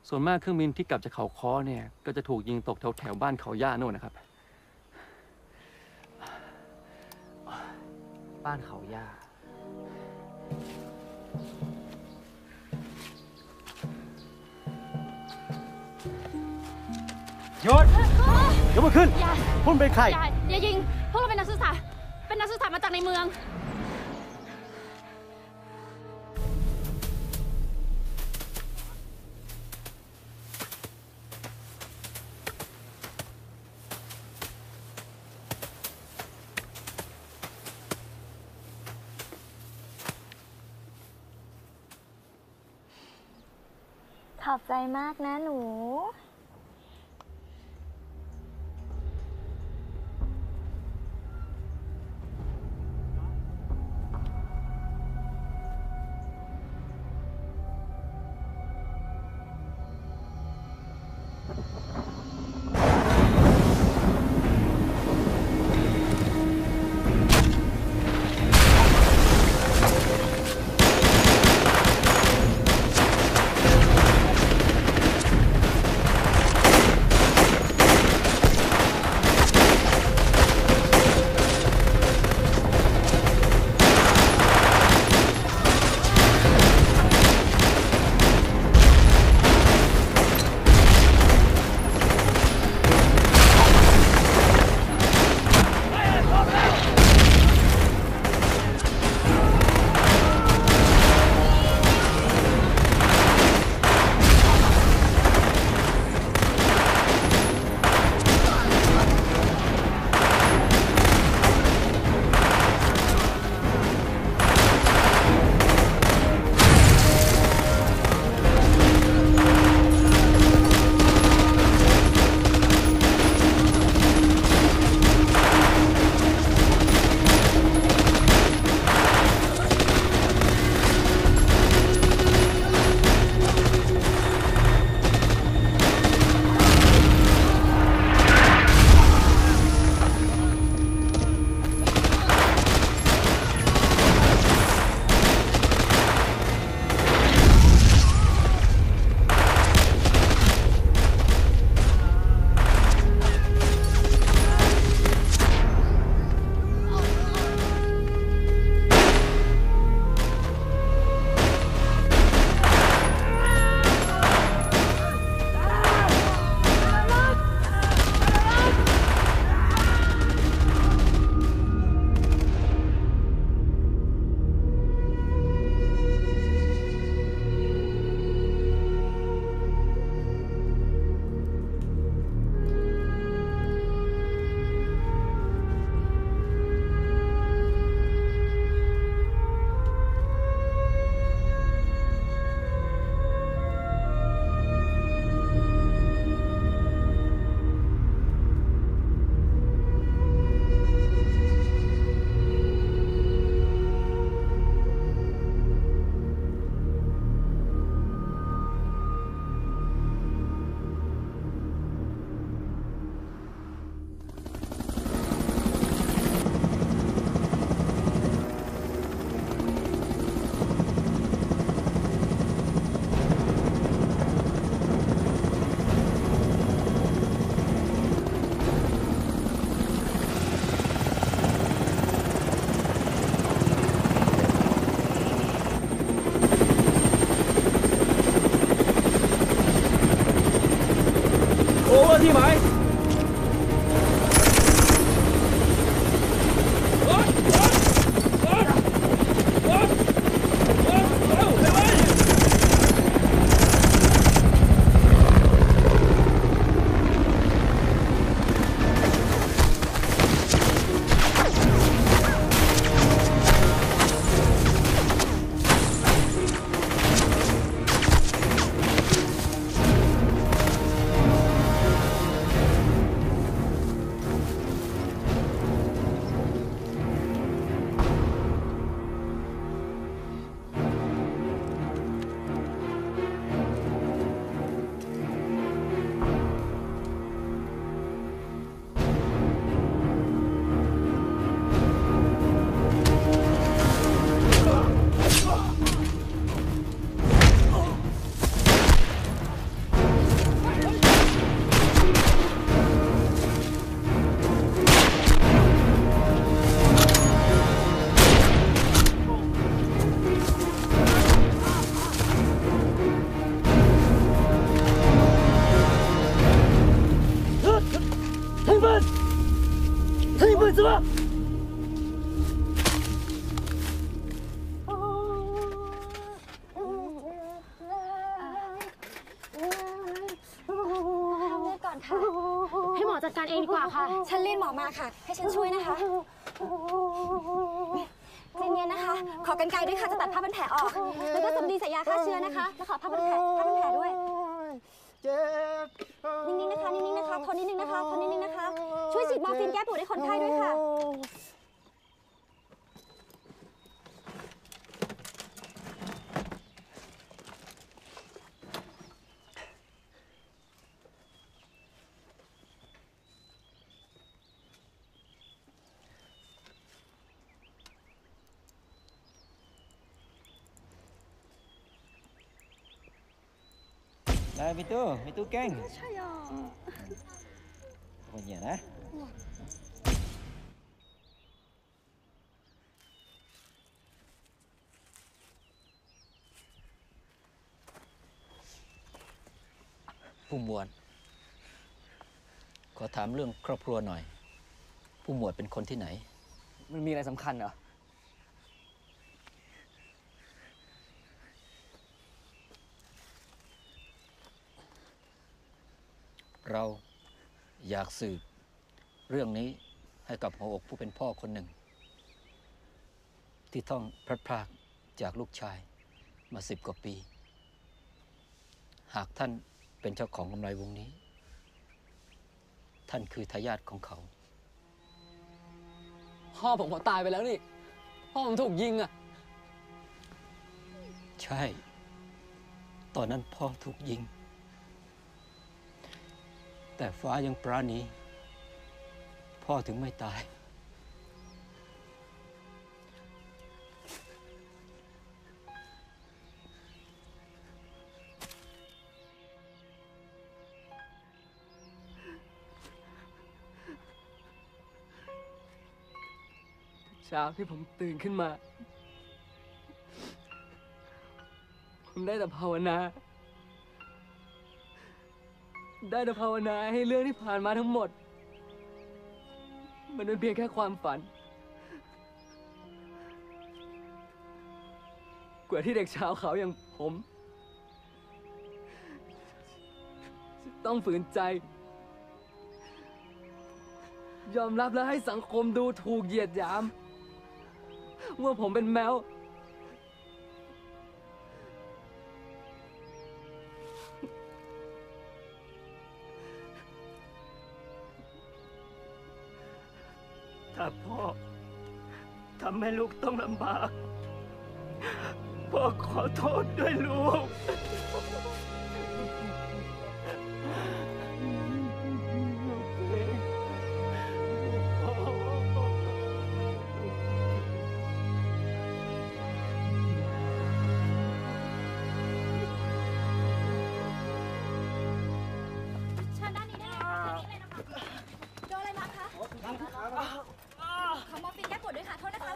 ส่วนมากเครื่องบินที่กลับจากเขาค้อเนี่ยก็จะถูกยิงตกแถวบ้านเขาย่าโน่นนะครับ บ้านเขาย่าหยุดยกมือขึ้นพวกมึงเป็นใคร อย่ายิง พวกเราเป็นนักศึกษา เป็นนักศึกษามาจากในเมือง ขอบใจมากนะหนู ห你们怎么？ ให้หมอจัดการเองดีกว่าค่ะ ฉันเรียนหมอมาค่ะ ให้ฉันช่วยนะคะใจเย็นนะคะ ขอกรรไกรด้วยค่ะ จะตัดผ้าพันแผลออก แล้วก็สำลีใส่ยาฆ่าเชื้อนะคะ แล้วขอผ้าพันแผลด้วย นิ่งๆนะคะ นิ่งๆนะคะ ทนนิดนึงนะคะ ทนนิดนึงนะคะ ช่วยฉีดมอร์ฟีนแก้ปวดให้คนไข้ด้วยค่ะ Đây, Mitu Keng. Còn nhẹ đó. ผู้หมวดขอถามเรื่องครอบครัวหน่อย ผู้หมวดเป็นคนที่ไหน มันมีอะไรสำคัญเหรอ เราอยากสืบเรื่องนี้ให้กับหัวอกผู้เป็นพ่อคนหนึ่ง ที่ต้องพลัดพรากจากลูกชายมา10 กว่าปี หากท่านเป็นเจ้าของกำไรวงนี้ ท่านคือทายาทของเขา พ่อผมตายไปแล้วนี่ พ่อผมถูกยิงอ่ะ ใช่ ตอนนั้นพ่อถูกยิง แต่ฟ้ายังปราณี พ่อถึงไม่ตาย เช้าที่ผมตื่นขึ้นมา ผมได้แต่ภาวนา ให้เรื่องที่ผ่านมาทั้งหมด มันเป็นเพียงแค่ความฝัน กว่าที่เด็กชาวเขาอย่างผมจะต้องฝืนใจ ยอมรับและให้สังคมดูถูกเหยียดหยาม ว่าผมเป็นแมว ถ้าพ่อทำให้ลูกต้องลำบาก พ่อขอโทษด้วยลูก ฉันด้านนี้ได้ไหมคะด้านนี้เลยนะคะโดนอะไรมาคะขอมอร์ฟีนแก้ปวดด้วยค่ะ โทษนะคะ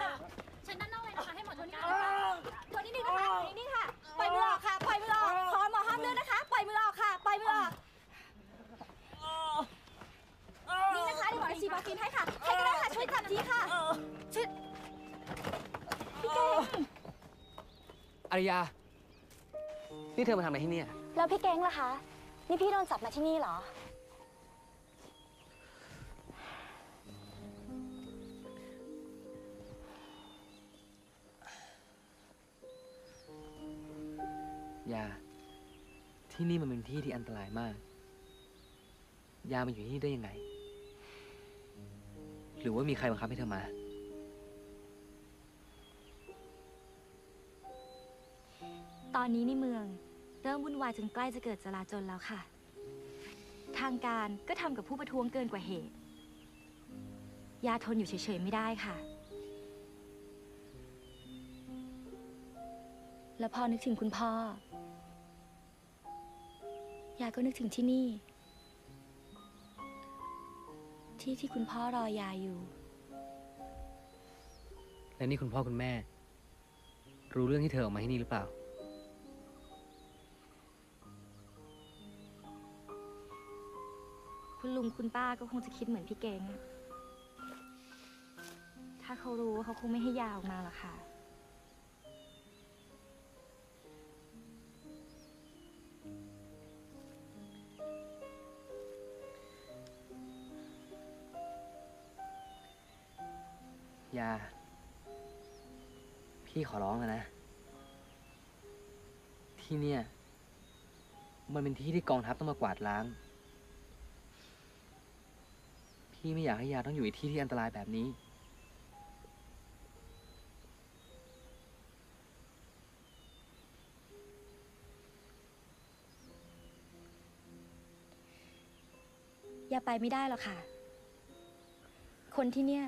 ฉันด้านนอกเลยนะคะ ให้หมอโทษนิดนึงนะคะโทษนิดนึงนะคะนิดนึงค่ะ ปล่อยมือออกค่ะ ปล่อยมือออก ขอหมอห้ามเลือดนะคะ ปล่อยมือออกค่ะ ปล่อยมือออก นี่นะคะเดี๋ยวหมอจะฉีดมอร์ฟีนให้ค่ะ ใครก็ได้ค่ะ ช่วยจับทีค่ะช่วยพี่เก่ง อารยา นี่เธอมาทำอะไรที่นี่อะ แล้วพี่เก่งล่ะคะ นี่พี่โดนจับมาที่นี่เหรอ ยา ที่นี่มันเป็นที่ที่อันตรายมาก ยามาอยู่ที่นี่ได้ยังไง หรือว่ามีใครบังคับให้เธอมา ตอนนี้ในเมืองเริ่มวุ่นวายจนใกล้จะเกิดจลาจลแล้วค่ะ ทางการก็ทำกับผู้ประท้วงเกินกว่าเหตุ ยาทนอยู่เฉยๆไม่ได้ค่ะ แล้วพอนึกถึงคุณพ่อ ยาก็นึกถึงที่นี่ ที่คุณพ่อรอยาอยู่ และนี่คุณพ่อคุณแม่ รู้เรื่องที่เธอออกมาที่นี่หรือเปล่า คุณลุงคุณป้าก็คงจะคิดเหมือนพี่เก่ง เขารู้เขาคงไม่ให้ยาออกมาหรอกค่ะยาพี่ขอร้องแล้วนะ ที่เนี่ยมันเป็นที่ที่กองทัพต้องมากวาดล้างพี่ไม่อยากให้ยาต้องอยู่ในที่ที่อันตรายแบบนี้ยาไปไม่ได้หรอกค่ะ คนที่เนี่ย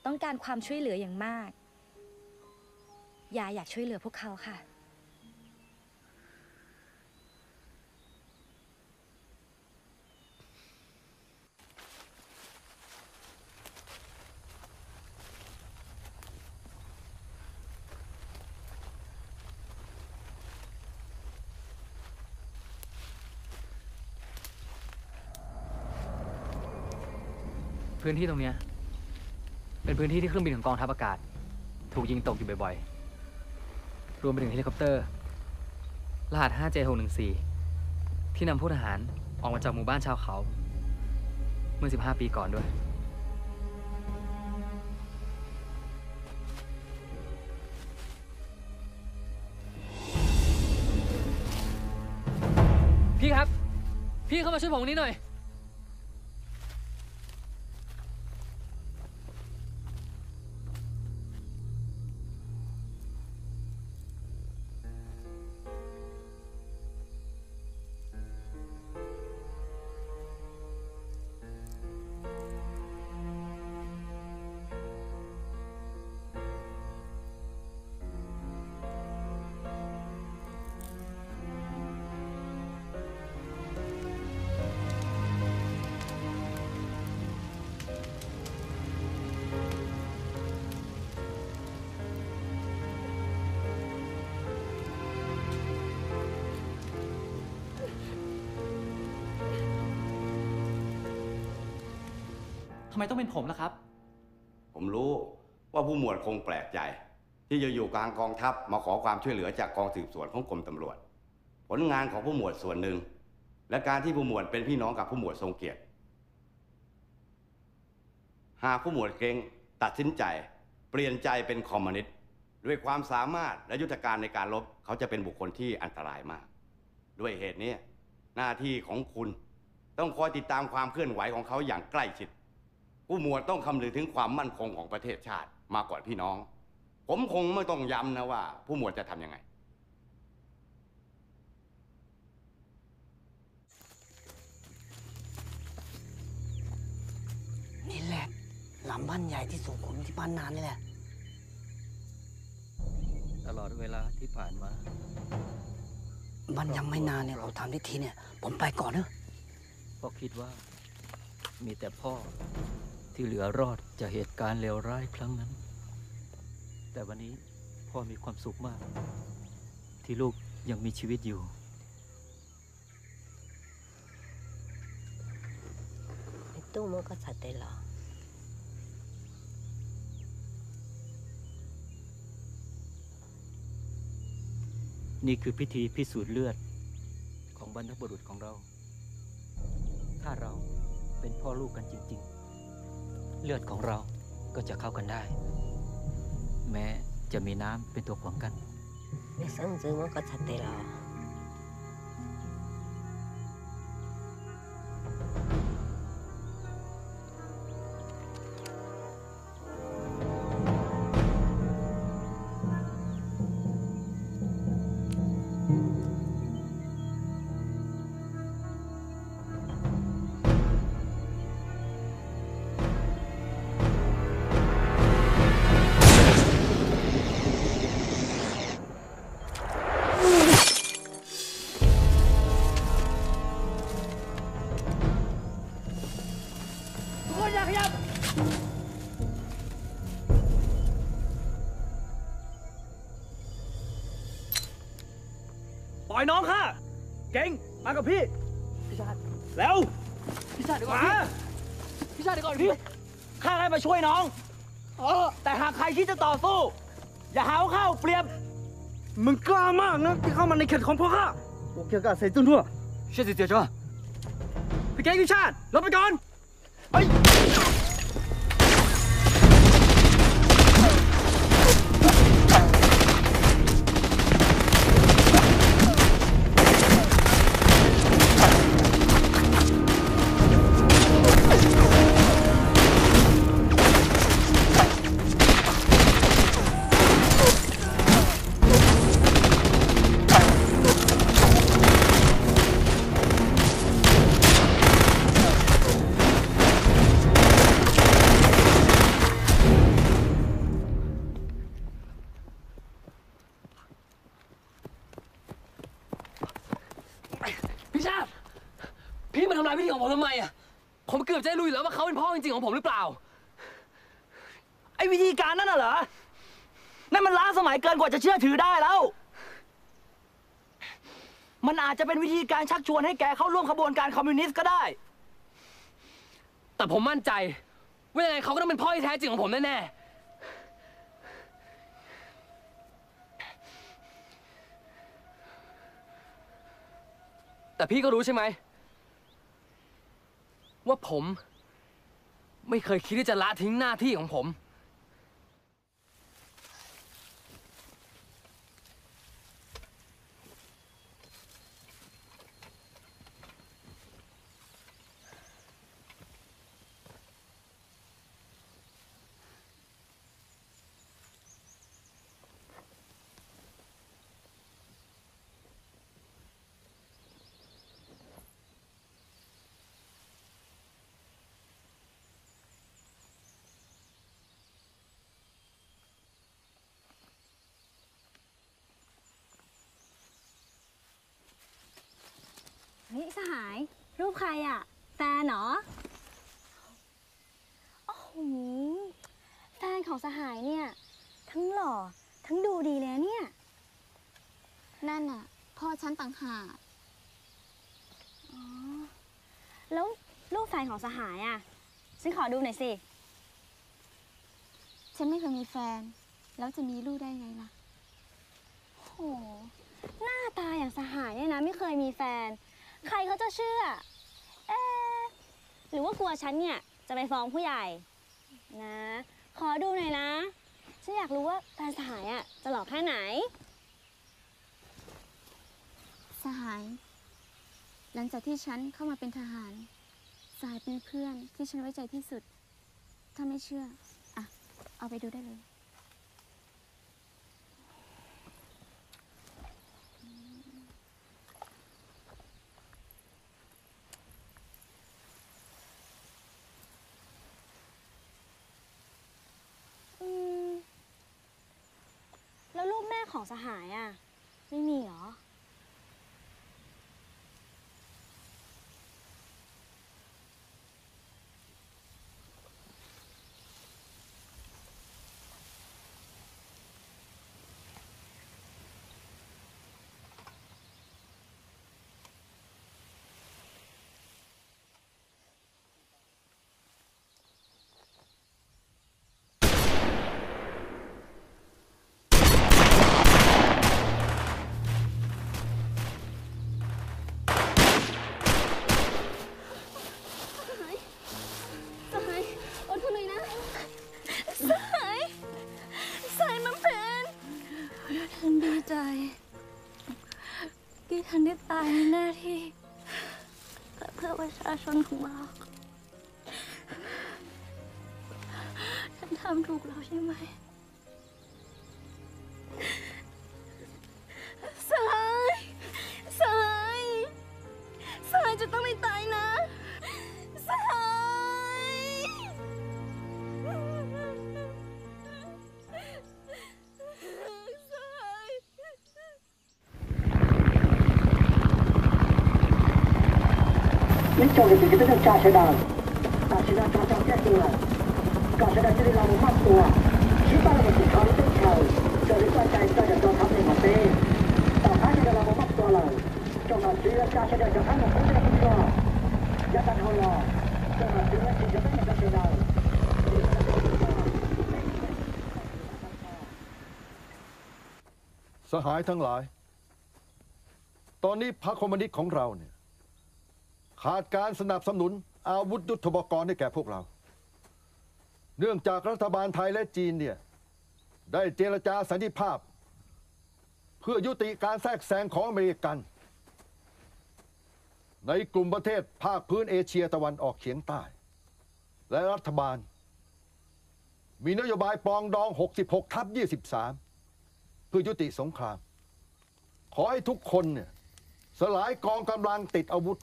ต้องการความช่วยเหลืออย่างมากยาอยากช่วยเหลือพวกเขาค่ะพื้นที่ตรงเนี้ยเป็นพื้นที่ที่เครื่องบินของกองทัพอากาศถูกยิงตกอยู่บ่อยๆรวมไปถึงเฮลิคอปเตอร์รหัส 5J614 ที่นำผู้ทหารออกมาจากหมู่บ้านชาวเขาเมื่อ 15 ปีก่อนด้วยพี่ครับพี่เข้ามาช่วยผมนี้หน่อยทำไมต้องเป็นผมล่ะครับ ผมรู้ว่าผู้หมวดคงแปลกใจที่จะอยู่กลางกองทัพมาขอความช่วยเหลือจากกองสืบสวนของกรมตำรวจผลงานของผู้หมวดส่วนหนึ่งและการที่ผู้หมวดเป็นพี่น้องกับผู้หมวดทรงเกียรติหากผู้หมวดเกรงตัดสินใจเปลี่ยนใจเป็นคอมมิวนิสต์ด้วยความสามารถและยุทธการในการรบเขาจะเป็นบุคคลที่อันตรายมากด้วยเหตุนี้หน้าที่ของคุณต้องคอยติดตามความเคลื่อนไหวของเขาอย่างใกล้ชิดผู้หมวดต้องคำนึงถึงความมั่นคงของประเทศชาติมากกว่าพี่น้องผมคงไม่ต้องย้ำนะว่าผู้หมวดจะทำยังไงนี่แหละลำบ้านใหญ่ที่สุขุมที่บ้านนานนี่แหละตลอดเวลาที่ผ่านมา มันยังไม่นานเนี่ยเราทำพิธีเนี่ยผมไปก่อนเนอะ เพราะคิดว่ามีแต่พ่อที่เหลือรอดจากเหตุการณ์เลวร้ายครั้งนั้น แต่วันนี้พ่อมีความสุขมาก ที่ลูกยังมีชีวิตอยู่ ตู้มันก็สัตย์ได้หรอนี่คือพิธีพิสูจน์เลือดของบรรพบุรุษของเรา ถ้าเราเป็นพ่อลูกกันจริงๆเลือดของเราก็จะเข้ากันได้ แม้จะมีน้ำเป็นตัวขวางกัน ในสังจือมันก็สัตย์ได้หรอปล่อยน้องค่ะเก่งมากับพี่พี่ชาติแล้วพี่ชาติเดี๋ยวก่อนพี่ชาติเดี๋ยวก่อนพี่ข้าให้มาช่วยน้อง แต่หากใครที่จะต่อสู้อย่าหาเข้าเปรียบมึงกล้ามากนะที่เข้ามาในเขตของพวกข้า我叫个谁郑拓谢谢姐姐พี่แกงชาติลบไปก่อนเฮ้ยพี่มาทำลายพิธีของผมทำไมอ่ะผมเกือบจะรู้อยู่แล้วว่าเขาเป็นพ่อจริงๆของผมหรือเปล่าไอ้วิธีการนั่นน่ะเหรอนั่นมันล้าสมัยเกินกว่าจะเชื่อถือได้แล้วมันอาจจะเป็นวิธีการชักชวนให้แกเข้าร่วมขบวนการคอมมิวนิสต์ก็ได้แต่ผมมั่นใจว่ายังไงเขาก็ต้องเป็นพ่อที่แท้จริงของผมแน่ๆแต่พี่ก็รู้ใช่ไหมว่าผมไม่เคยคิดที่จะละทิ้งหน้าที่ของผมเฮ้ยสหายรูปใครอ่ะแฟนเหรอโอ้โหแฟนของสหายเนี่ยทั้งหล่อทั้งดูดีเลยเนี่ยนั่นน่ะพ่อฉันต่างหากอ๋อแล้วรูปแฟนของสหายอ่ะฉันขอดูหน่อยสิฉันไม่เคยมีแฟนแล้วจะมีลูกได้ไงล่ะโหหน้าตาอย่างสหายเนี่ยนะไม่เคยมีแฟนใครเขาจะเชื่อหรือว่ากลัวฉันเนี่ยจะไปฟ้องผู้ใหญ่นะขอดูหน่อยนะฉันอยากรู้ว่าแฟนสหายอ่ะจะหล่อแค่ไหนสหายหลังจากที่ฉันเข้ามาเป็นทหารสหายเป็นเพื่อนที่ฉันไว้ใจที่สุดถ้าไม่เชื่ออ่ะเอาไปดูได้เลยแล้วรูปแม่ของสหายอ่ะไม่มีเหรอที่ฉันได้ตายในหน้าที่เพื่อประชาชนของเราฉันทำถูกแล้วใช่ไหมสายจะต้องไม่ตายนะสาย你找的这个叫炸车弹，炸车弹炸上变多了，炸车弹这里让我骂多，吃饭了是长的桥，这里转站转着到他们那边，到他这个让我骂多了，叫他直接炸车弹叫他们分这个不错，也打好了，叫他直接直接分那个车弹。สหายทั้งหลาย ตอนนี้พรรคคอมมิวนิสต์ของเราเนี่ยขาดการสนับสนุนอาวุธยุทโธปกรณ์ให้แก่พวกเรา เนื่องจากรัฐบาลไทยและจีนเนี่ยได้เจรจาสันติภาพ เพื่อยุติการแทรกแซงของอเมริกัน ในกลุ่มประเทศภาคพื้นเอเชียตะวันออกเฉียงใต้ และรัฐบาลมีนโยบายปรองดอง 66/23 เพื่อยุติสงคราม ขอให้ทุกคนเนี่ยสลายกองกำลังติดอาวุธ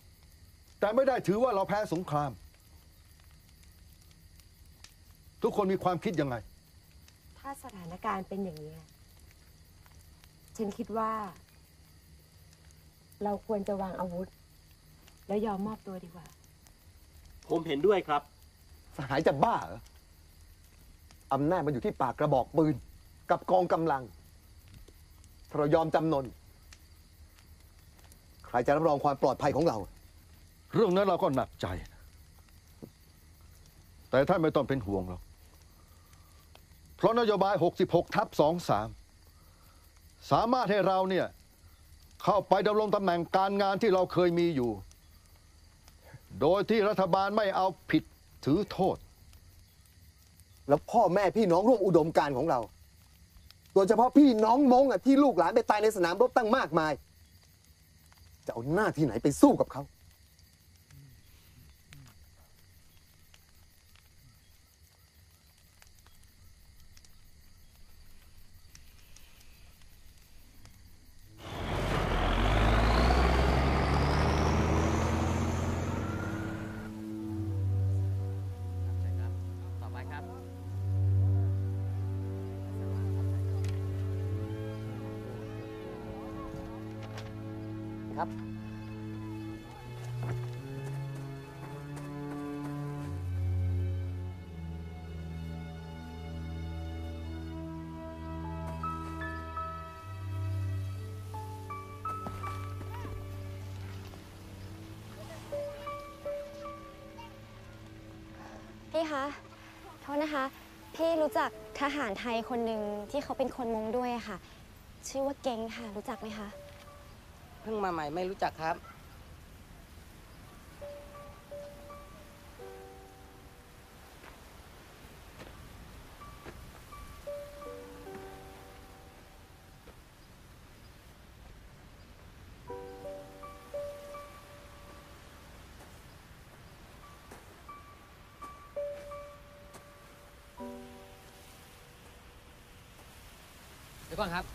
แต่ไม่ได้ถือว่าเราแพ้สงคราม ทุกคนมีความคิดยังไง ถ้าสถานการณ์เป็นอย่างนี้ฉันคิดว่า เราควรจะวางอาวุธ และยอมมอบตัวดีกว่า ผมเห็นด้วยครับ สหายจะบ้าเหรออำนาจมันอยู่ที่ปากกระบอกปืนกับกองกำลังถ้าเรายอมจำนนใครจะรับรองความปลอดภัยของเรา เรื่องนั้นเราก็หนักใจ แต่ท่านไม่ต้องเป็นห่วงหรอกเพราะนโยบาย 66/23 สามารถให้เราเนี่ยเข้าไปดำรงตำแหน่งการงานที่เราเคยมีอยู่ โดยที่รัฐบาลไม่เอาผิดถือโทษ แล้วพ่อแม่พี่น้องร่วมอุดมการณ์ของเรา โดยเฉพาะพี่น้องมงที่ลูกหลานไปตายในสนามรบตั้งมากมาย จะเอาหน้าที่ไหนไปสู้กับเขา ต่อไปครับ ครับ พี่คะ โทษนะคะ พี่รู้จักทหารไทยคนหนึ่งที่เขาเป็นคนมงด้วยอะค่ะ ชื่อว่าเก้งค่ะ รู้จักไหมคะ เพิ่งมาใหม่ไม่รู้จักครับ เดี๋ยวก่อนครับ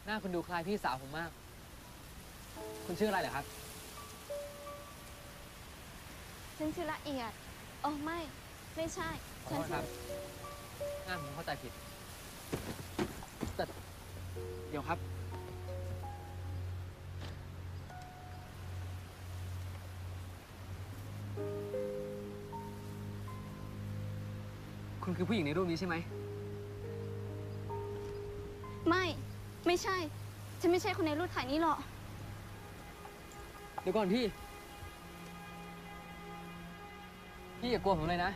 หน้าคุณดูคล้ายพี่สาวผมมาก คุณชื่ออะไรเหรอครับ ฉันชื่อละเอียดโอ้ไม่ใช่ ขอโทษครับ หน้าผมเข้าใจผิด แต่เดี๋ยวครับ คุณคือผู้หญิงในรูปนี้ใช่ไหม ไม่ใช่ ฉันไม่ใช่คนในรูปถ่ายนี้หรอก เดี๋ยวก่อนพี่ พี่อย่ากลัวผมเลยนะ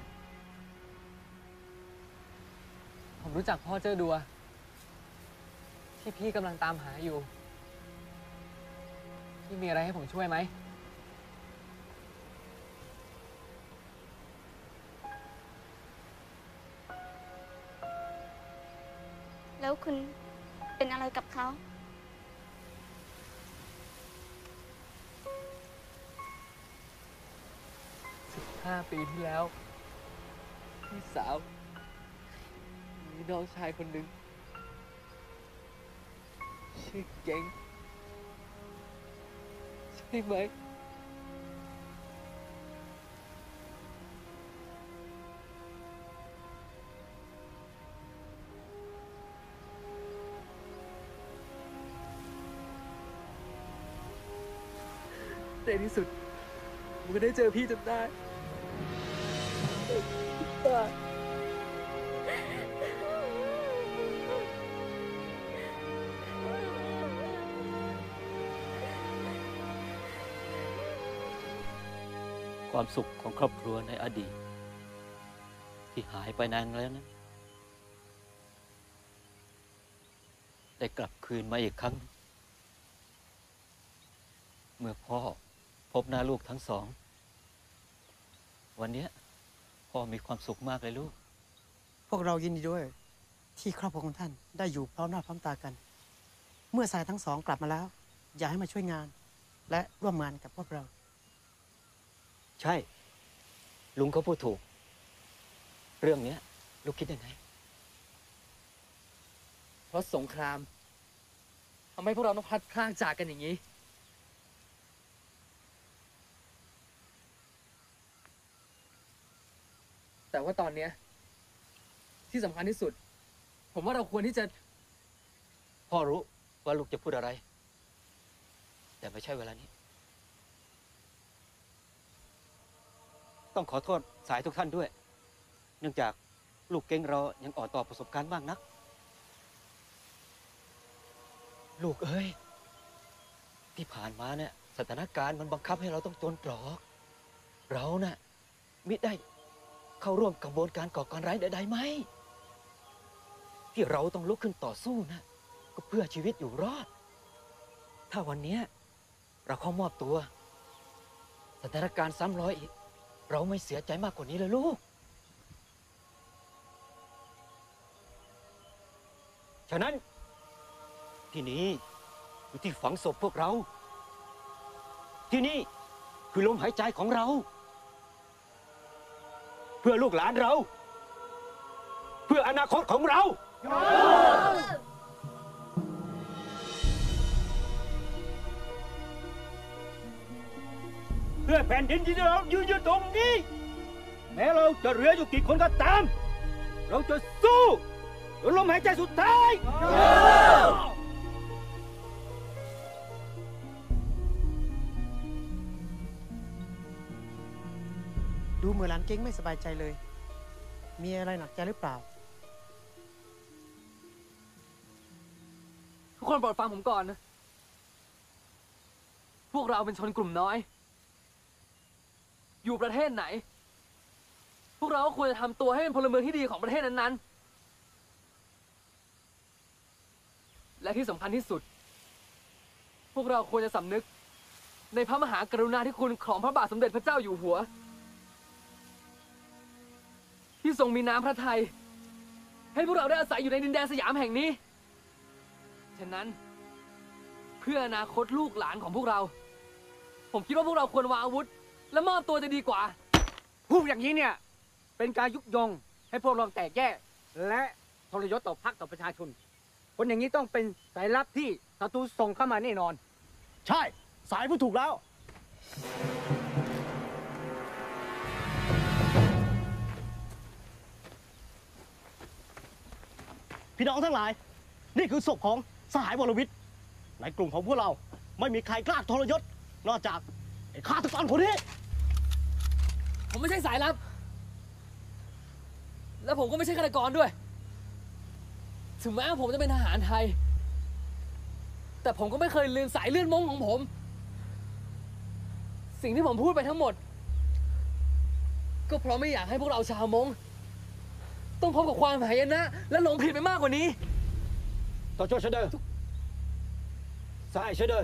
ผมรู้จักพ่อเจ้าดัว ที่พี่กำลังตามหาอยู่ พี่มีอะไรให้ผมช่วยไหม แล้วคุณเป็นอะไรกับเขา 15 ปีที่แล้ว พี่สาว มีน้องชายคนหนึ่งชื่อเก่งใช่ไหม ในที่สุดผมก็ได้เจอพี่จนได้ ความสุขของครอบครัวในอดีต ที่หายไปนานแล้วนะ ได้กลับคืนมาอีกครั้ง เมื่อพ่อพบหน้าลูกทั้งสอง วันนี้พ่อมีความสุขมากเลยลูก พวกเรายินดีด้วยที่ครอบครัวของท่านได้อยู่พร้อมหน้าพร้อมตากัน เมื่อชายทั้งสองกลับมาแล้ว อย่าให้มาช่วยงานและร่วมงานกับพวกเรา ใช่ ลุงเขาพูดถูก เรื่องนี้ลูกคิดยังไง เพราะสงครามทำให้พวกเราต้องพลัดพรากจากกันอย่างนี้ แต่ว่าตอนเนี้ยที่สำคัญที่สุด ผมว่าเราควรที่จะ พ่อรู้ว่าลูกจะพูดอะไร แต่ไม่ใช่เวลานี้ ต้องขอโทษสายทุกท่านด้วย เนื่องจากลูกเก่งเรายังอ่อนต่อประสบการณ์มากนัก ลูกเอ้ย ที่ผ่านมาเนี่ยสถานการณ์มันบังคับให้เราต้องโจรปลอก เราน่ะมิได้เข้าร่วมกระบวนการก่อการร้ายใดๆไหม ที่เราต้องลุกขึ้นต่อสู้นะก็เพื่อชีวิตอยู่รอด ถ้าวันนี้เราเข้ามอบตัวสถานการณ์ซ้ำรอยอีก เราไม่เสียใจมากกว่านี้เลยลูก ฉะนั้นที่นี้คือที่ฝังศพพวกเรา ที่นี่คือลมหายใจของเรา เพื่อลูกหลานเรา เพื่ออนาคตของเรา เพื่อแผ่นดินที่เรายืนอยู่ตรงนี้ แม้เราจะเหลืออยู่กี่คนก็ตาม เราจะสู้จนลมหายใจสุดท้าย ดูเหมือนหลานเก้งไม่สบายใจเลย มีอะไรหนักใจหรือเปล่า ทุกคนโปรดฟังผมก่อนนะ พวกเราเป็นชนกลุ่มน้อย อยู่ประเทศไหน พวกเราก็ควรจะทำตัวให้เป็นพลเมืองที่ดีของประเทศนั้นๆ และที่สำคัญที่สุด พวกเราควรจะสำนึกในพระมหากรุณาธิคุณของพระบาทสมเด็จพระเจ้าอยู่หัว ที่ทรงมีน้ำพระทัยให้พวกเราได้อาศัยอยู่ในดินแดนสยามแห่งนี้ ฉะนั้นเพื่ออนาคตลูกหลานของพวกเรา ผมคิดว่าพวกเราควรวางอาวุธและมอบตัวจะดีกว่า พูดอย่างนี้เนี่ยเป็นการยุยงให้พวกเราแตกแยกและทรยศต่อพรรคต่อประชาชน คนอย่างนี้ต้องเป็นสายลับที่ศัตรูส่งเข้ามาแน่นอน ใช่สายพูดถูกแล้ว พี่น้องทั้งหลาย นี่คือศพของสหายวรวิทย์ในกลุ่มของพวกเราไม่มีใครกล้าทรยศนอกจากไอ้ฆาตกรคนนี้ ผมไม่ใช่สายลับ และผมก็ไม่ใช่ฆาตกรด้วย ถึงแม้ว่าผมจะเป็นทหารไทย แต่ผมก็ไม่เคยลืมสายเลือดม้งของผม สิ่งที่ผมพูดไปทั้งหมด ก็เพราะไม่อยากให้พวกเราชาวม้งต้องพบกับความหายนะและหลงผิดไปมากกว่านี้ ต่อช่วยฉันเด้อสายฉันเด้อ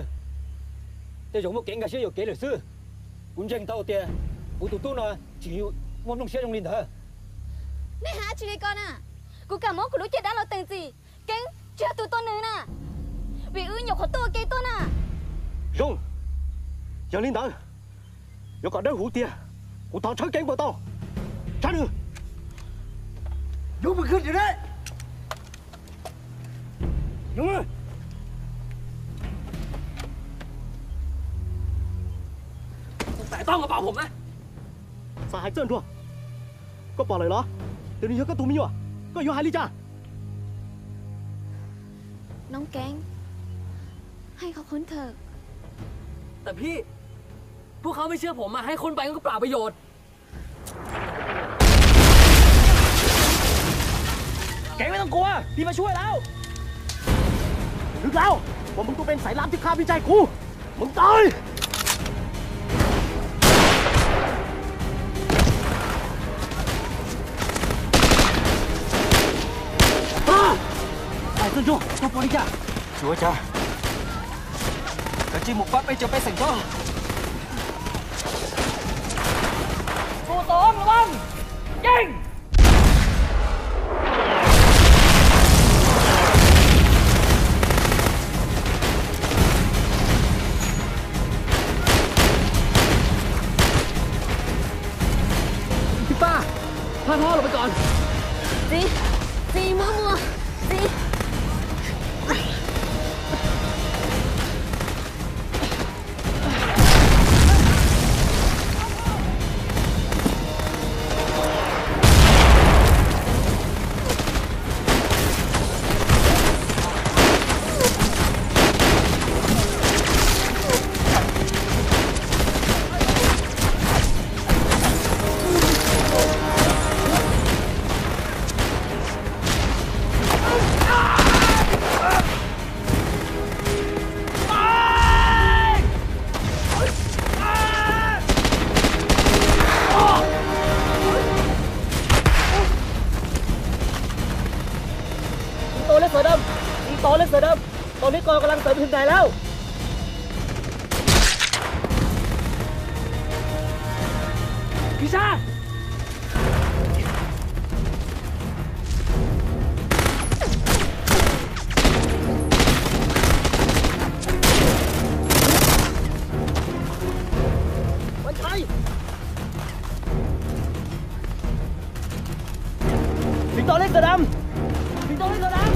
แต่用乜境嘅需要幾律師，管正鬥嘅，我讀到呢，只要我弄些用練頭。你หาชีวิตก่อนน่ะกูกะมองกูรู้จักได้เราเต็งจีเก่งเชื่อตัวนึงน่ะวิอื่นอยู่ขอตัวเก่งตัวน่ะ用，有練頭，有個人好啲啊，我當吹警報多，真嘅。ยกมือขึ้นอยู่ได้ยกมือแต่ต้องกระเป๋าผมนะสหายเจิ้นทั่วก็บอกเลยเหรอเดี๋ยวนี้ก็ตัวมีว่ะก็อยู่ไฮลิจ้า น้องแก๊งให้เขาค้นเถอะ แต่พี่ พวกเขาไม่เชื่อผมอะให้คนไปก็เปล่าประโยชน์ แกไม่ต้องกลัวพี่มาช่วยแล้วนึกแล้วว่ามึงต้องเป็นสายลับที่ฆ่าพี่ใจกูมึงตาย站住！多玻璃架！指揮長，個節目不被準備成功。副黨ระวังยิงพี่ป้าพาพ่อลงไปก่อนสีมัวสี เสือดำอีโตเล็กเสือดำตอนนี้กองกำลังเสริมถึงไหนแล้วพี่ชาวันชัยสิงโตเล็กเสือดำสิงโตเล็กเสือดำ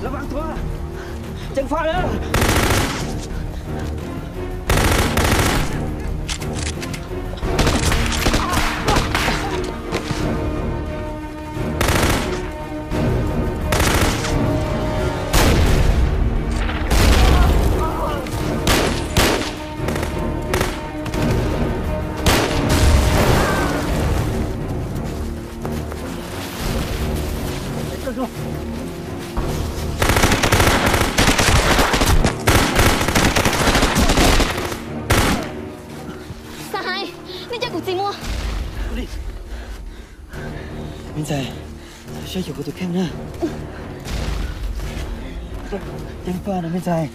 ระวังตัวเจังฟ้าแล้ว明仔，需要嗰度傾啦。蒸花啦，明仔，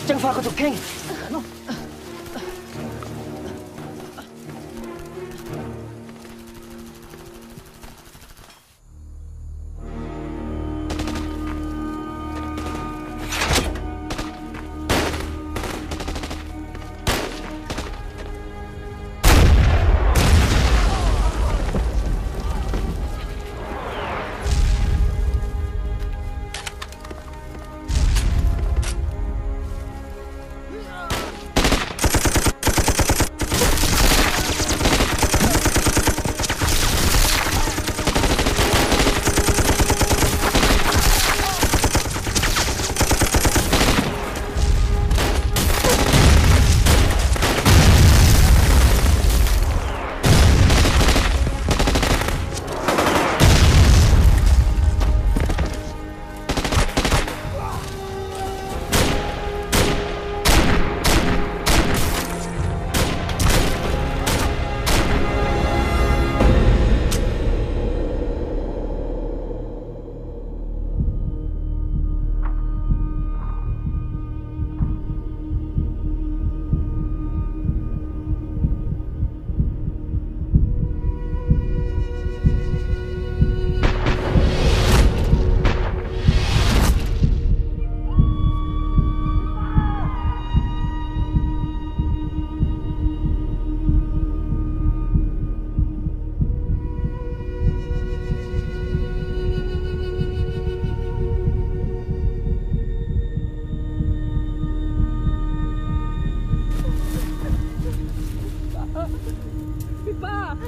蒸花嗰度傾。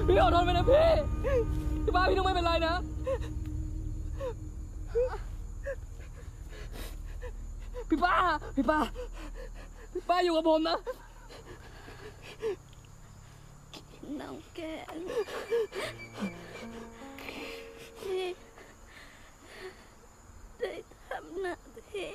พี่อดทนไปนะพี่พี่ป้าพี่ต้องไม่เป็นไรนะพี่ป้าอยู่กับผมนะน้องแก้วที่ได้ทำหน้าที่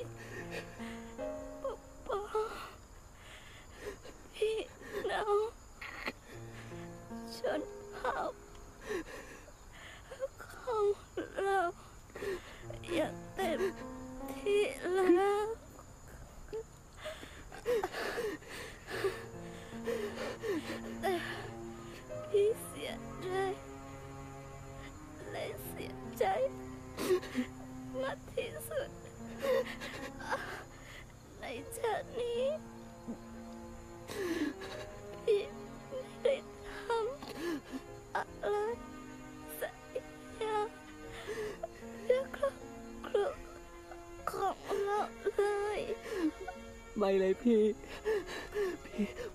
ไม่เลยพี่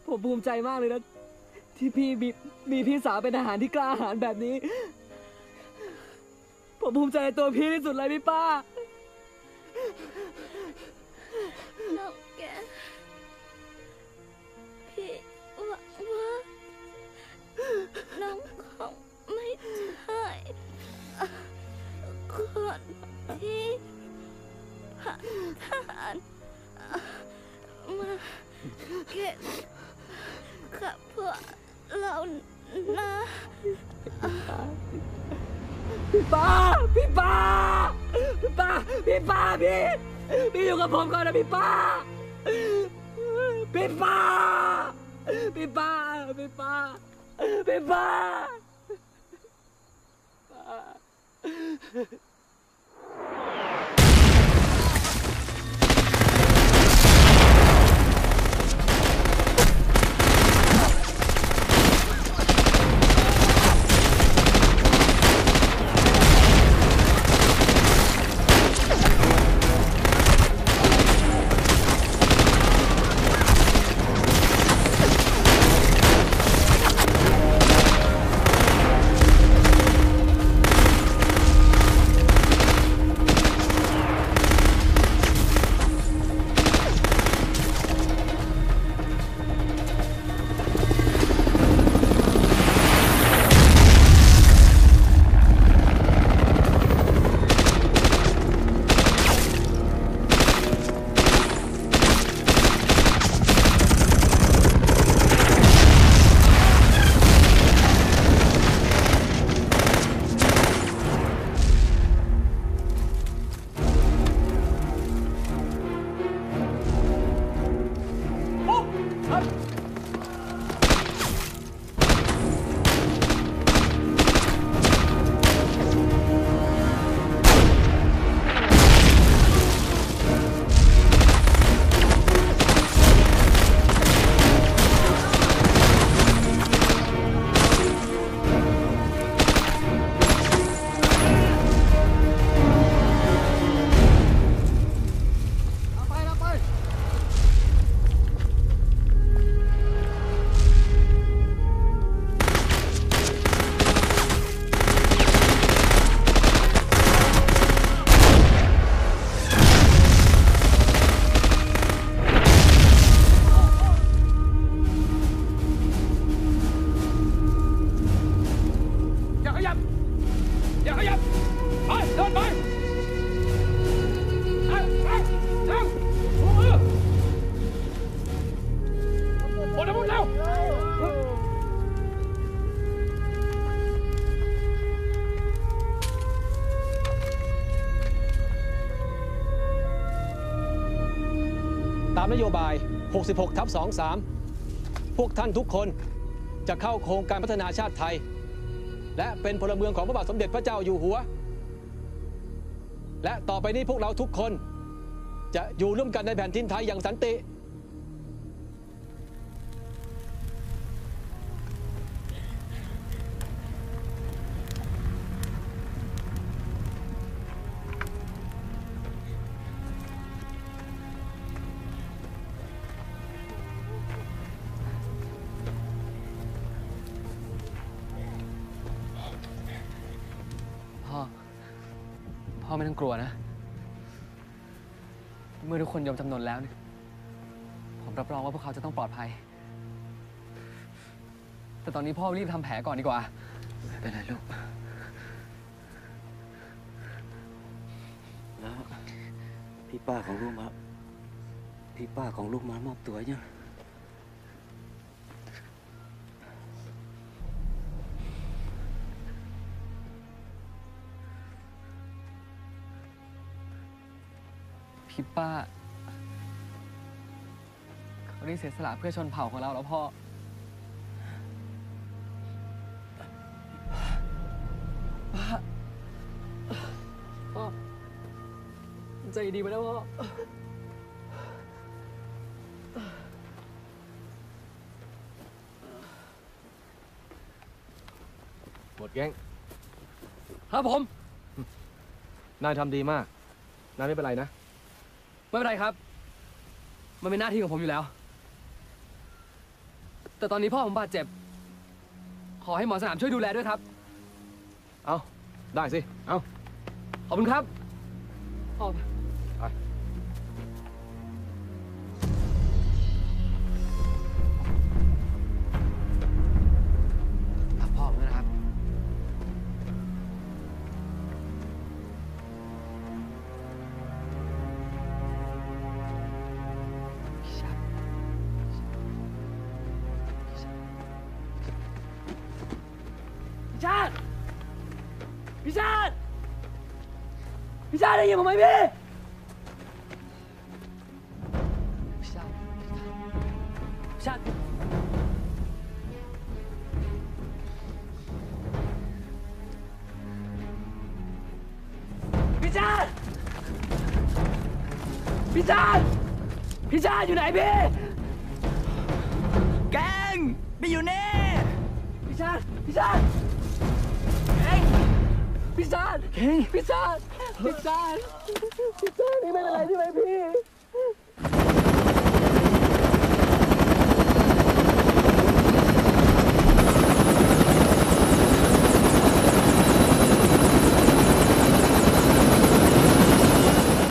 ผมภูมิใจมากเลยนะที่พี่มีพี่สาวเป็นทหารที่กล้าหาญแบบนี้ผมภูมิใจในตัวพี่ที่สุดเลยพี่ป้าน้องแกพี่หวังว่าน้องคงไม่ใช่คนที่ผ่านทหารมาเก็บกับพวกเรานะ พี่ป้าพี่อยู่กับผมก่อนนะพี่ป้าตามนโยบาย 66/23 พวกท่านทุกคนจะเข้าโครงการพัฒนาชาติไทย และเป็นพลเมืองของพระบาทสมเด็จพระเจ้าอยู่หัว และต่อไปนี้พวกเราทุกคนจะอยู่ร่วมกันในแผ่นดินไทยอย่างสันติ พ่อไม่ต้องกลัวนะ เมื่อทุกคนยอมจำนนแล้วเนี่ยผมรับรองว่าพวกเขาจะต้องปลอดภัย แต่ตอนนี้พ่อรีบทำแผลก่อนดีกว่าไม่เป็นไรลูกแล้วพี่ป้าของลูกมามอบตัวยังพี่ป้าเขาได้เสียสละเพื่อชนเผ่าของเราแล้วพ่อใจดีไปแล้วพ่อหมดแก๊ง ครับผม นายทำดีมาก นายไม่เป็นไรนะ ไม่เป็นไรครับ มันเป็นหน้าที่ของผมอยู่แล้ว แต่ตอนนี้พ่อผมบาดเจ็บ ขอให้หมอสนามช่วยดูแลด้วยครับ เอาได้สิ เอา ขอบคุณครับพ่อ รับพ่อผมด้วยนะครับ พี่ชาติ พี่ชาติ พี่ชาติได้ยินผมไหมพี่ พี่ชาติ พี่ชาติ พี่ชาติ พี่ชาติ พี่ชาติอยู่ไหนพี่ แกงไม่อยู่นี่ พี่ชาติ พี่ชาติ พี่ชาติพี่ชาติพี่ชาติพี่ชาตินี่เป็นอะไรใช่ไหมพี่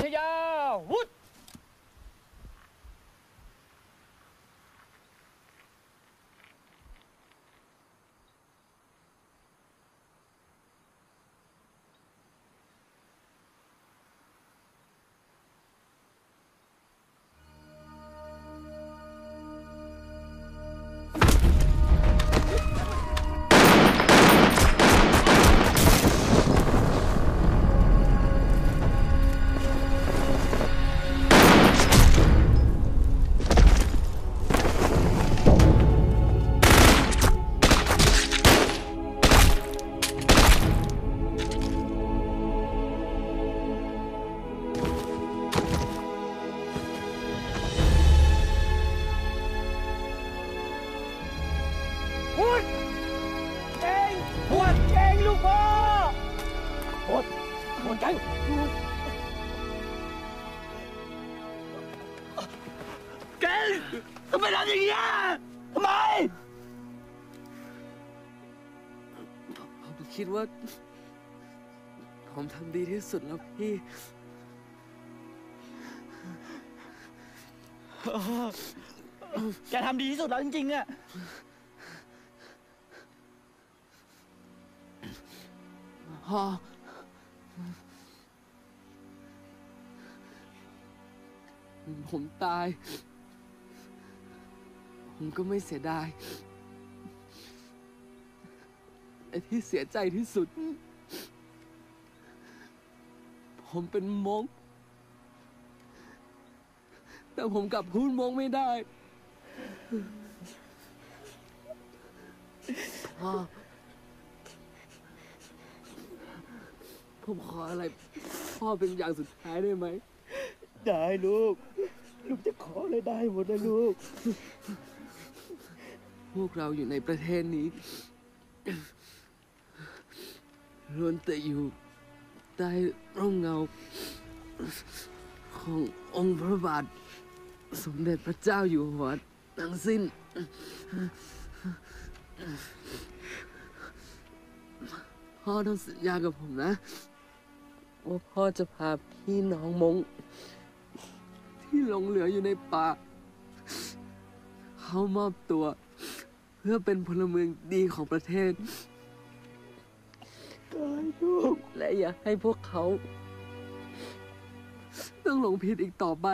ชยาวุฒิทำไมทำอย่างนี้ทำไมผมคิดว่าผมทำดีที่สุดแล้วพี่ แกทำดีที่สุดแล้วจริงๆอะพ่อผมตาย ผมก็ไม่เสียดายแต่ที่เสียใจที่สุด ผมเป็นมงแต่ผมกลับพูดมงไม่ได้พ่อผมขออะไรพ่อเป็นอย่างสุดท้ายได้ไหม ได้ลูก ลูกจะขออะไรได้หมดนะลูก พวกเราอยู่ในประเทศนี้ล้วนแต่อยู่ใต้ร่มเงาขององค์พระบาทสมเด็จพระเจ้าอยู่หัวทั้งสิ้น พ่อต้องสัญญากับผมนะว่าพ่อจะพาพี่น้องมงที่หลงเหลืออยู่ในป่าเข้ามอบตัวเพื่อเป็นพลเมืองดีของประเทศและอย่าให้พวกเขาต้องหลงผิดอีกต่อไป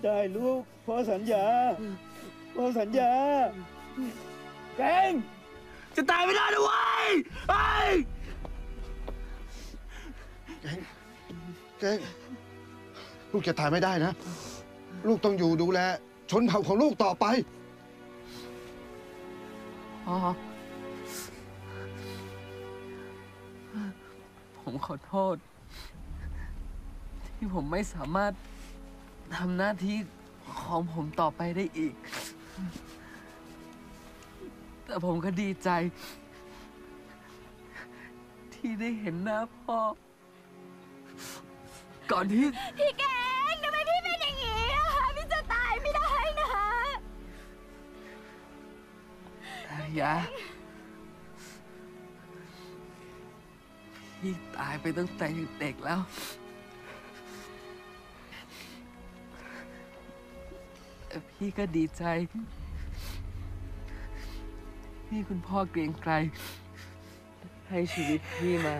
ได้ลูกพ่อสัญญาพ่อสัญญาแกงจะตายไม่ได้นะเว้ยไอ้แกงลูกจะตายไม่ได้นะ ลูกต้องอยู่ดูแลชนเผ่าของลูกต่อไป ผมขอโทษ ที่ผมไม่สามารถทำหน้าที่ของผมต่อไปได้อีก แต่ผมก็ดีใจ ที่ได้เห็นหน้าพ่อ ก่อนที่ พี่แกงทำไมพี่เป็นอย่างนี้ ยาพี่ตายไปตั้งแต่ยังเด็กแล้วแต่พี่ก็ดีใจที่คุณพ่อเกรียงไกรให้ชีวิตพี่มา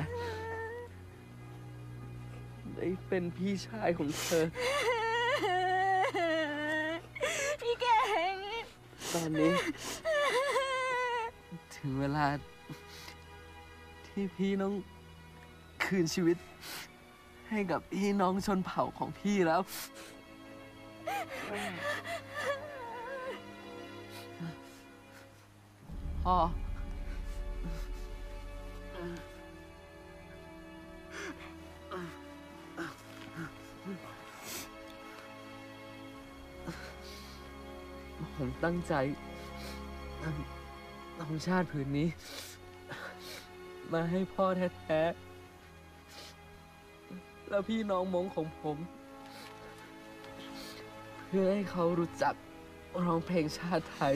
ได้เป็นพี่ชายของเธอพี่เก่งตอนนี้ถึงเวลาที่พี่ต้องคืนชีวิตให้กับพี่น้องชนเผ่าของพี่แล้วพ่อผมตั้งใจนำชาติผืนนี้ มาให้พ่อแท้ๆแล้วพี่น้องมงของผม เพื่อให้เขารู้จักร้องเพลงชาติไทย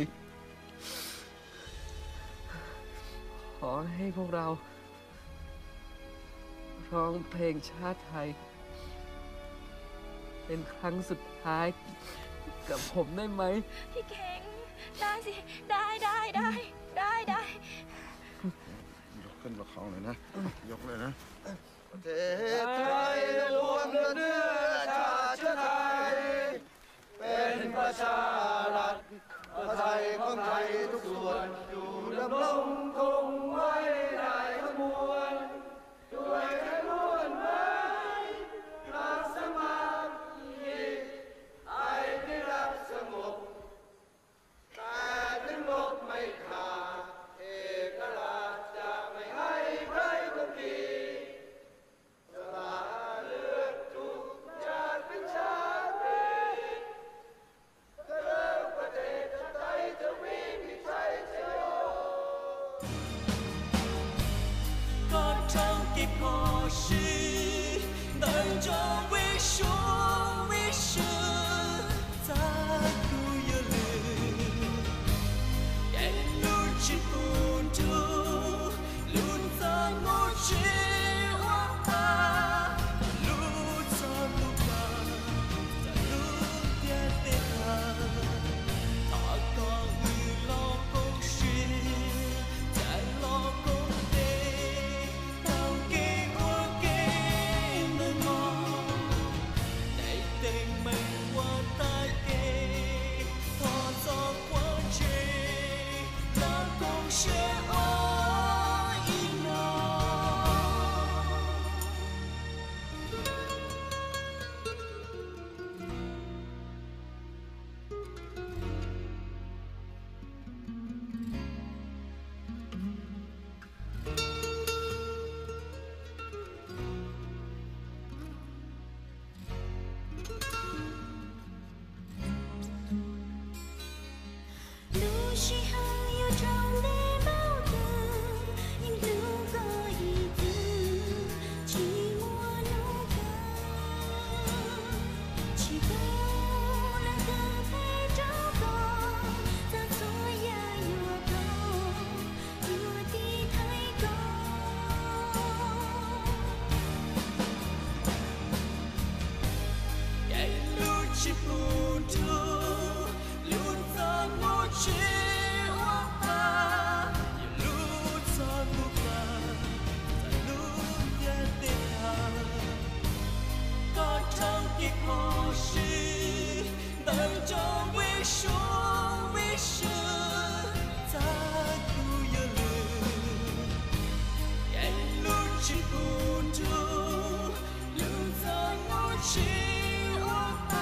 ขอให้พวกเราร้องเพลงชาติไทย เป็นครั้งสุดท้ายกับผมได้ไหมพี่เก่งได้สิได้ ยกขึ้นประคองเลยนะ ยกเลยนะ ประเทศไทยรวมเนื้อชาติเชื้อไทยเป็นประชารัฐไทยของไทยทุกส่วนอยู่ดำรงคงไว้ได้ทั้งมวลด้วยกันล้วนไม้รักสมัครไทยที่รักสงบแต่ถึงลบไม่ขาดเอกราชจะไม่ให้ใครคนดีสละเลือดทุกชาติเป็นชาติเธอประเทศไทยจะมีพิชัยชโย歌唱的故事等着为说为是在乎有了一路去不住路在我之我吧路在路吧在路边的他他刚与老公是在老公的都给我给了我你定明我帶嘅拖咗過去老公是我一我路是很悠长的矛盾一路过一次寂寞路过起不了的陪着我在左呀右高我的太高一路起不住路在我之我吧一路在路吧在路边的他歌唱的故事等着为说为是在乎有了一路起不住路在我之我吧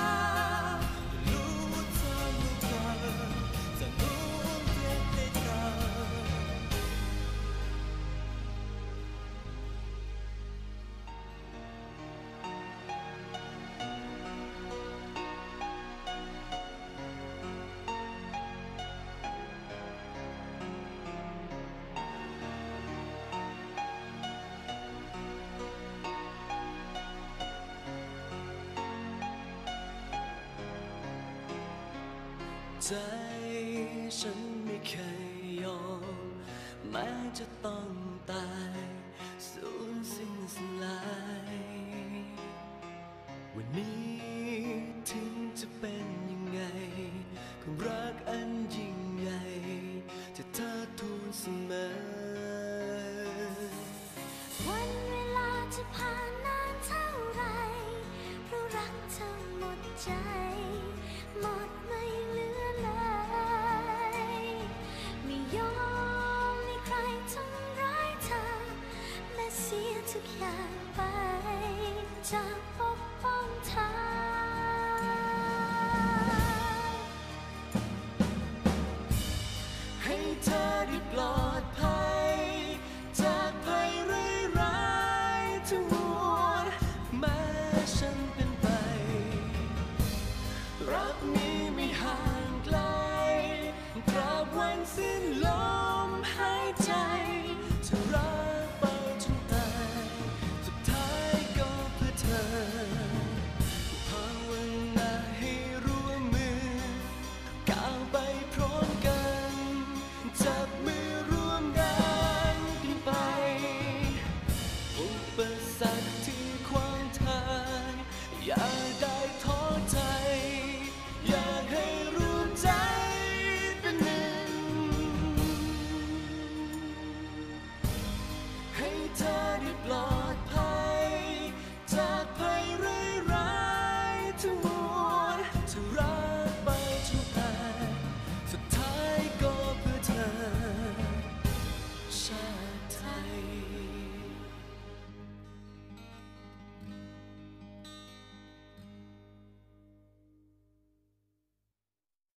路在路吧在路边的ใจฉันไม่เคยยอม แม้จะต้องตายสูญสิ้นสลายวันนี้ถึงจะเป็นยังไงความรักอันยิ่งใหญ่จะเธอทูลเสมอวันเวลาจะผ่านนานเท่าไรเพราะรักเธอหมดใจหมดไม่เหลือเลยไม่ยอมให้ใครทำร้ายเธอแม้เสียทุกอย่างไปจาก